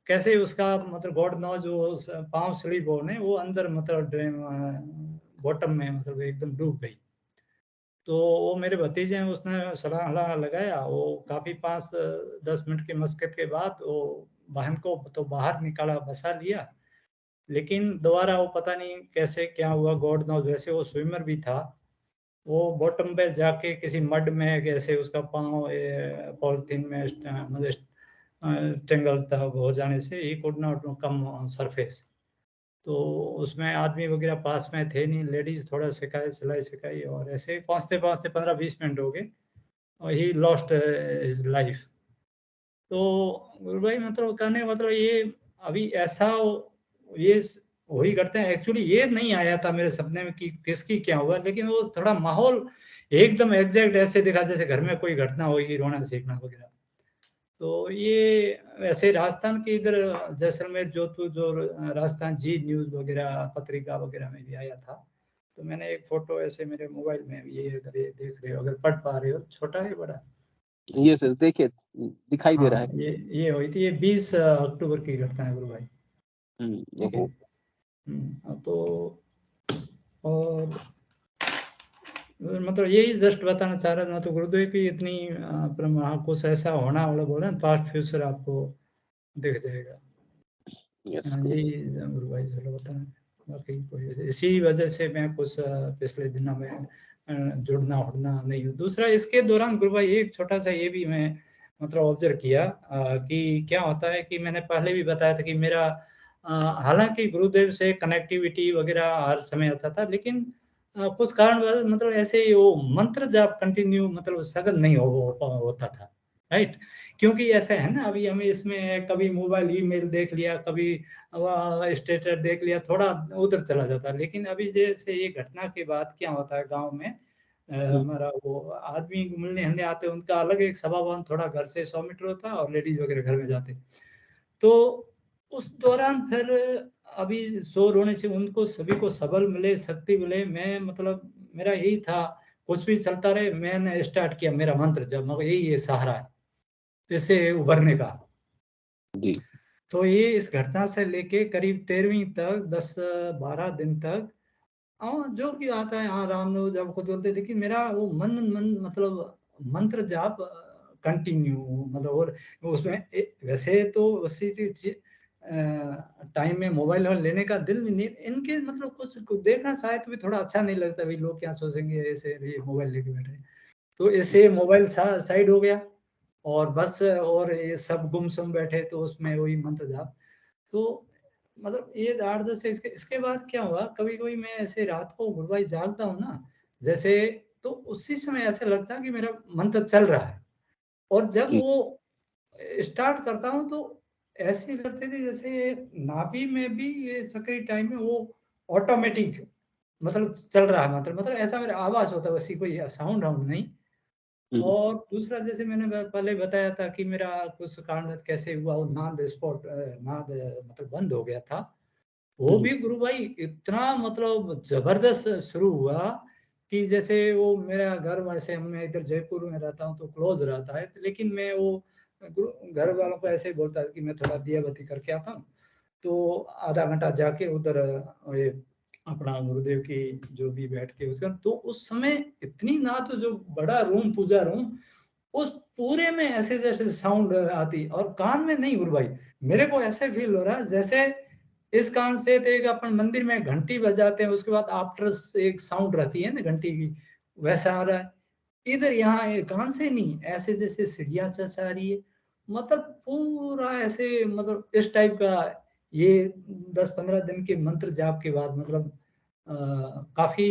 कैसे उसका मतलब गॉड नोज वो पाँव स्लिप होने वो अंदर मतलब ड्रेन बॉटम में मतलब एकदम डूब गई। तो वो मेरे भतीजे हैं उसने सलाह लगाया, वो काफ़ी 5-10 मिनट की मशक्कत के बाद वो बहन को तो बाहर निकाला, बचा लिया। लेकिन दोबारा वो पता नहीं कैसे क्या हुआ गॉड नोज, वैसे वो स्विमर भी था। वो बॉटम पे जाके किसी मड में कैसे उसका पाँव पॉलिथीन में मतलब टेंगल था हो जाने से he could not come on surface. तो उसमें आदमी वगैरह पास में थे नहीं, लेडीज थोड़ा सिखाए सिलाई सिखाई और ऐसे पहुँचते पहुँचते 15-20 मिनट हो गए और ही लॉस्ट हिज लाइफ। तो गुरु भाई मतलब कहने का मतलब ये अभी ऐसा ये वही करते हैं। एक्चुअली ये नहीं आया था मेरे सपने में कि किसकी क्या हुआ, लेकिन वो थोड़ा माहौल एकदम एग्जैक्ट ऐसे दिखा जैसे घर में कोई घटना होगी, रोना सीखना वगैरह। तो ये वैसे राजस्थान के इधर जैसलमेर जोधपुर जो राजस्थान जी न्यूज़ वगैरह पत्रिका वगैरह में भी आया था। तो मैंने एक फोटो ऐसे मेरे मोबाइल में ये अगर ये देख रहे हो, अगर पढ़ पा रहे हो, छोटा है बड़ा? ये सर देखिए दिखाई दे रहा हाँ, है। ये हुई थी, ये 20 अक्टूबर की घटना है गुरु भाई। ठीक है। तो और मतलब यही जस्ट बताना चाह रहा था, तो गुरुदेव की इतनी कुछ ऐसा होना वाला बोला पास्ट फ्यूचर आपको दिख जाएगा। यही गुरु भाई चलो बताना, बाकी कोई इसी वजह से मैं कुछ पिछले दिनों में जुड़ना उड़ना नहीं हूँ। दूसरा इसके दौरान गुरु भाई एक छोटा सा ये भी मैं मतलब ऑब्जर्व किया कि क्या होता है कि मैंने पहले भी बताया था कि मेरा हालांकि गुरुदेव से कनेक्टिविटी वगैरह हर समय अच्छा था, लेकिन कुछ कारण मतलब ऐसे ही वो मंत्र जाप कंटिन्यू मतलब सघन नहीं होता था, राइट। क्योंकि ऐसा है ना अभी हमें इसमें कभी मोबाइल ईमेल देख लिया, कभी स्टेटस देख लिया, थोड़ा उधर चला जाता है। लेकिन अभी जैसे ये घटना के बाद क्या होता है गांव में हमारा वो आदमी मिलने हलने आते उनका अलग एक सभावन थोड़ा घर से 100 मीटर होता और लेडीज वगैरह घर में जाते। तो उस दौरान फिर अभी शोर होने से उनको सभी को सबल मिले, शक्ति मिले। मैं मतलब मेरा यही था कुछ भी चलता रहे, मैंने स्टार्ट किया मेरा मंत्र जब मगर यही ये सहारा है इससे उभरने का। जी। तो ये इस घटना से लेके करीब 13वीं तक 10-12 दिन तक जो भी आता है हाँ राम ने जब खुद बोलते, लेकिन मेरा वो मन मतलब मंत्र जाप कंटिन्यू मतलब। और उसमें वैसे तो उसी टाइम में मोबाइल लेने का दिल भी नहीं, इनके मतलब कुछ देखना शायद भी थोड़ा अच्छा नहीं लगता, भाई लोग क्या सोचेंगे ऐसे भी मोबाइल लेके बैठे। तो इससे मोबाइल साइड हो गया और बस, और ये सब गुमसुम बैठे तो उसमें वही मंत्र जाप। तो मतलब ये 8-10 से इसके बाद क्या हुआ, कभी-कभी मैं ऐसे रात को गुरु भाई जागता हूँ ना, जैसे तो उसी समय ऐसा लगता है कि मेरा मंत्र चल रहा है, और जब जी। वो स्टार्ट करता हूँ तो ऐसे लगते थे जैसे नाभि में भी ये सक्रिय टाइम में वो ऑटोमेटिक मतलब चल रहा है, मतलब ऐसा मेरा आवाज होता है, वैसी कोई साउंड नहीं। और दूसरा जैसे मैंने पहले बताया था कि मेरा कुछ कारण कैसे हुआ, वो नाद स्पॉट नाद मतलब बंद हो गया था, वो भी गुरु भाई इतना मतलब जबरदस्त शुरू हुआ कि जैसे वो मेरा घर, वैसे मैं इधर जयपुर में रहता हूँ तो क्लोज रहता है, लेकिन मैं वो घर वालों को ऐसे ही बोलता था कि मैं थोड़ा दिया बत्ती करके आता हूँ, तो आधा घंटा जाके उधर ये अपना गुरुदेव की जो भी बैठ के उसका, तो उस समय इतनी ना, तो जो बड़ा रूम पूजा रूम, उस पूरे में ऐसे जैसे साउंड आती, और कान में नहीं गुरु भाई, मेरे को ऐसे फील हो रहा है जैसे इस कान से तो एक अपन मंदिर में घंटी बजाते हैं, उसके बाद आफ्टर एक साउंड रहती है ना घंटी की, वैसा आ रहा है इधर, यहाँ कान से नहीं, ऐसे जैसे सीढ़ियां चचा रही है, मतलब पूरा ऐसे मतलब इस टाइप का। ये 10-15 दिन के मंत्र जाप के बाद मतलब काफी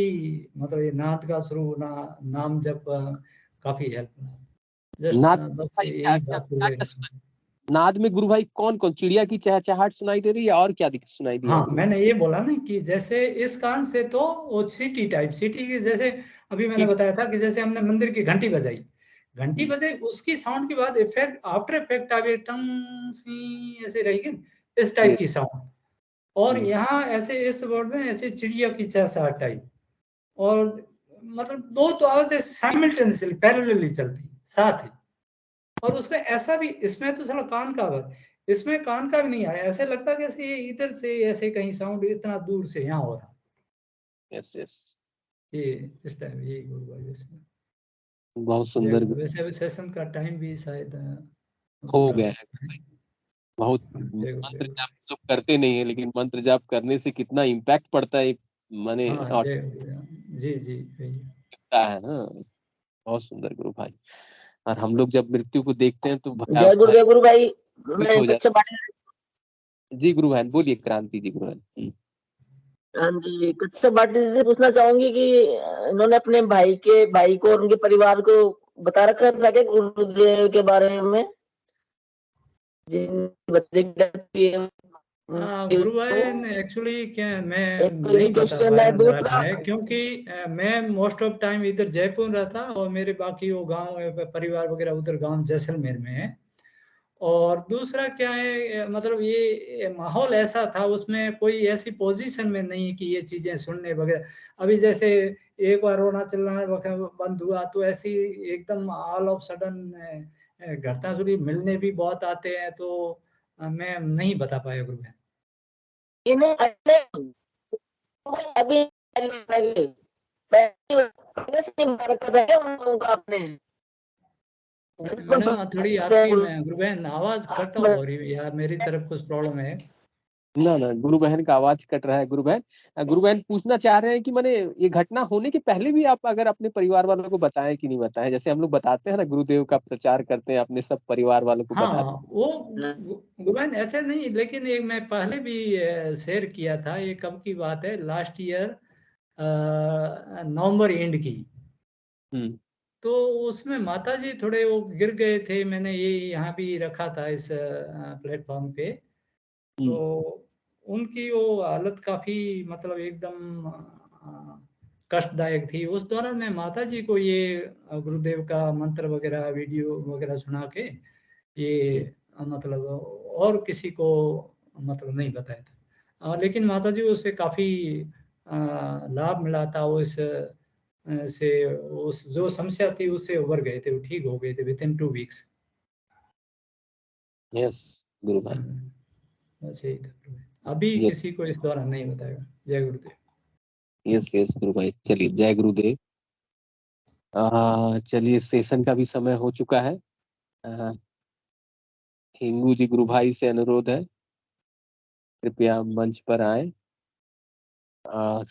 मतलब ये नाद का शुरू होना, नाम जप काफी हेल्प जस्ट नाद बस भाई यही बात नाद में गुरु भाई कौन कौन, चिड़िया की चहचहाहट सुनाई दे रही है और क्या सुनाई दिया हाँ, गुरु? मैंने ये बोला ना कि जैसे इस कान से तो वो सिटी टाइप, सिटी की जैसे अभी मैंने बताया था कि जैसे हमने मंदिर की घंटी बजाई, उसकी साउंड के बाद इफेक्ट, आफ्टर इफेक्ट आ गया टंग सी ऐसे रहेगी इस टाइप की साउंड, और यहाँ ऐसे इस वर्ड में ऐसे चिड़िया की चहचहाहट टाइप, और मतलब दो तो आवाज ऐसे साइमल्टेनियसली पैरेलली चलती साथ ही, और उसमें ऐसा भी, इसमें तो चलो कान का आवाज, इसमें कान का भी नहीं आया, ऐसे लगता कि ऐसे ये इधर से ऐसे कहीं साउंड इतना दूर से यहाँ हो रहा। यस यस, ये इस टाइम ये गुरु भाई इसमें बहुत सुंदर। वैसे सेशन का टाइम भी शायद हो गया है। बहुत मंत्र जाप लोग करते नहीं है, लेकिन मंत्र जाप करने से कितना इम्पैक्ट पड़ता है माने हाँ, जी जी है ना। बहुत सुंदर गुरु भाई। और हम लोग जब मृत्यु को देखते हैं तो जय गुरुदेव गुरु भाई, मैं हो कच्चा जाता। जी गुरु भाई बोलिए, क्रांति जी गुरु भाई। हाँ जी, कच्चा बाटी से पूछना चाहूंगी कि इन्होंने अपने भाई को और उनके परिवार को बता रखा था क्या गुरुदेव के बारे में, जिन बच्चे गुरु भाई एक्चुअली क्या मैं एक तो ये नहीं बता क्वेश्चन है। पाया दूसरा है, क्योंकि मैं मोस्ट ऑफ टाइम इधर जयपुर रहता, और मेरे बाकी वो गांव परिवार वगैरह उधर गांव जैसलमेर में है, और दूसरा क्या है मतलब ये माहौल ऐसा था, उसमें कोई ऐसी पोजीशन में नहीं कि ये चीजें सुनने वगैरह। अभी जैसे एक बार अरुणाचल बंद हुआ तो ऐसी एकदम ऑल ऑफ सडन घटना सुनी, मिलने भी बहुत आते हैं, तो मैं नहीं बता पाया गुरु भाई। इन्हें अभी आपने मैडम थोड़ी आपकी गुरु बहन आवाज कट ऑफ हो रही है यार, मेरी तरफ कुछ प्रॉब्लम है। ना गुरु बहन का आवाज कट रहा है। गुरु बहन पूछना चाह रहे हैं कि मैंने ये घटना होने के पहले भी आप अगर अपने परिवार वालों को बताएं कि नहीं बताएं, जैसे हम लोग बताते हैं ना गुरुदेव का प्रचार करते हैं, अपने सब परिवार वालों को हाँ, बताते वो गुरु बहन ऐसे नहीं, लेकिन एक मैं पहले भी शेयर किया था, ये कब की बात है, लास्ट ईयर नवंबर एंड की। तो उसमें माता जी थोड़े वो गिर गए थे, मैंने ये यहाँ भी रखा था इस प्लेटफॉर्म पे, तो उनकी वो हालत काफी मतलब एकदम कष्टदायक थी। उस दौरान मैं माता जी को ये गुरुदेव का मंत्र वगैरह वीडियो वगैरह सुना के ये मतलब और किसी को मतलब नहीं बताया था, लेकिन माता जी उससे काफी लाभ मिला था, वो इस से उस जो समस्या थी उससे उबर गए थे, वो ठीक हो गए थे विदिन 2 वीक्स। यस गुरु भाई, बस यही था, अभी किसी को इस दौरान नहीं बताएगा। जय गुरुदेव। यस यस गुरु भाई, चलिए जय गुरुदेव। चलिए सेशन का भी समय हो चुका है। हिंगू जी गुरु भाई से अनुरोध है कृपया मंच पर आए और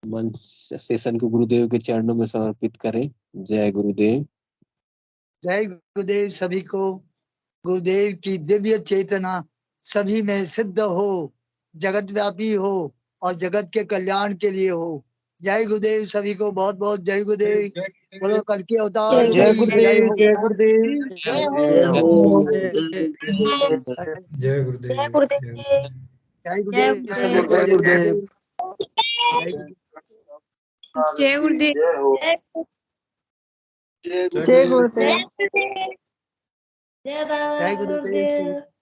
मंच सेशन को गुरुदेव के चरणों में समर्पित करें। जय गुरुदेव। जय गुरुदेव। सभी को गुरुदेव की दिव्य चेतना सभी में सिद्ध हो, जगत व्यापी हो और जगत के कल्याण के लिए हो। जय गुरुदेव। सभी को बहुत बहुत जय गुरुदेव। बोलो कल की अवतार जय की गुरुदेव। हो। जय गुरुदेव। जय हो। जय गुरुदेव। जय गुरुदेव। सभी को जय गुरुदेव। जय गुरुदेव। जय गुरुदेव। जय गुरुदेव। जय जय गुरुदेव।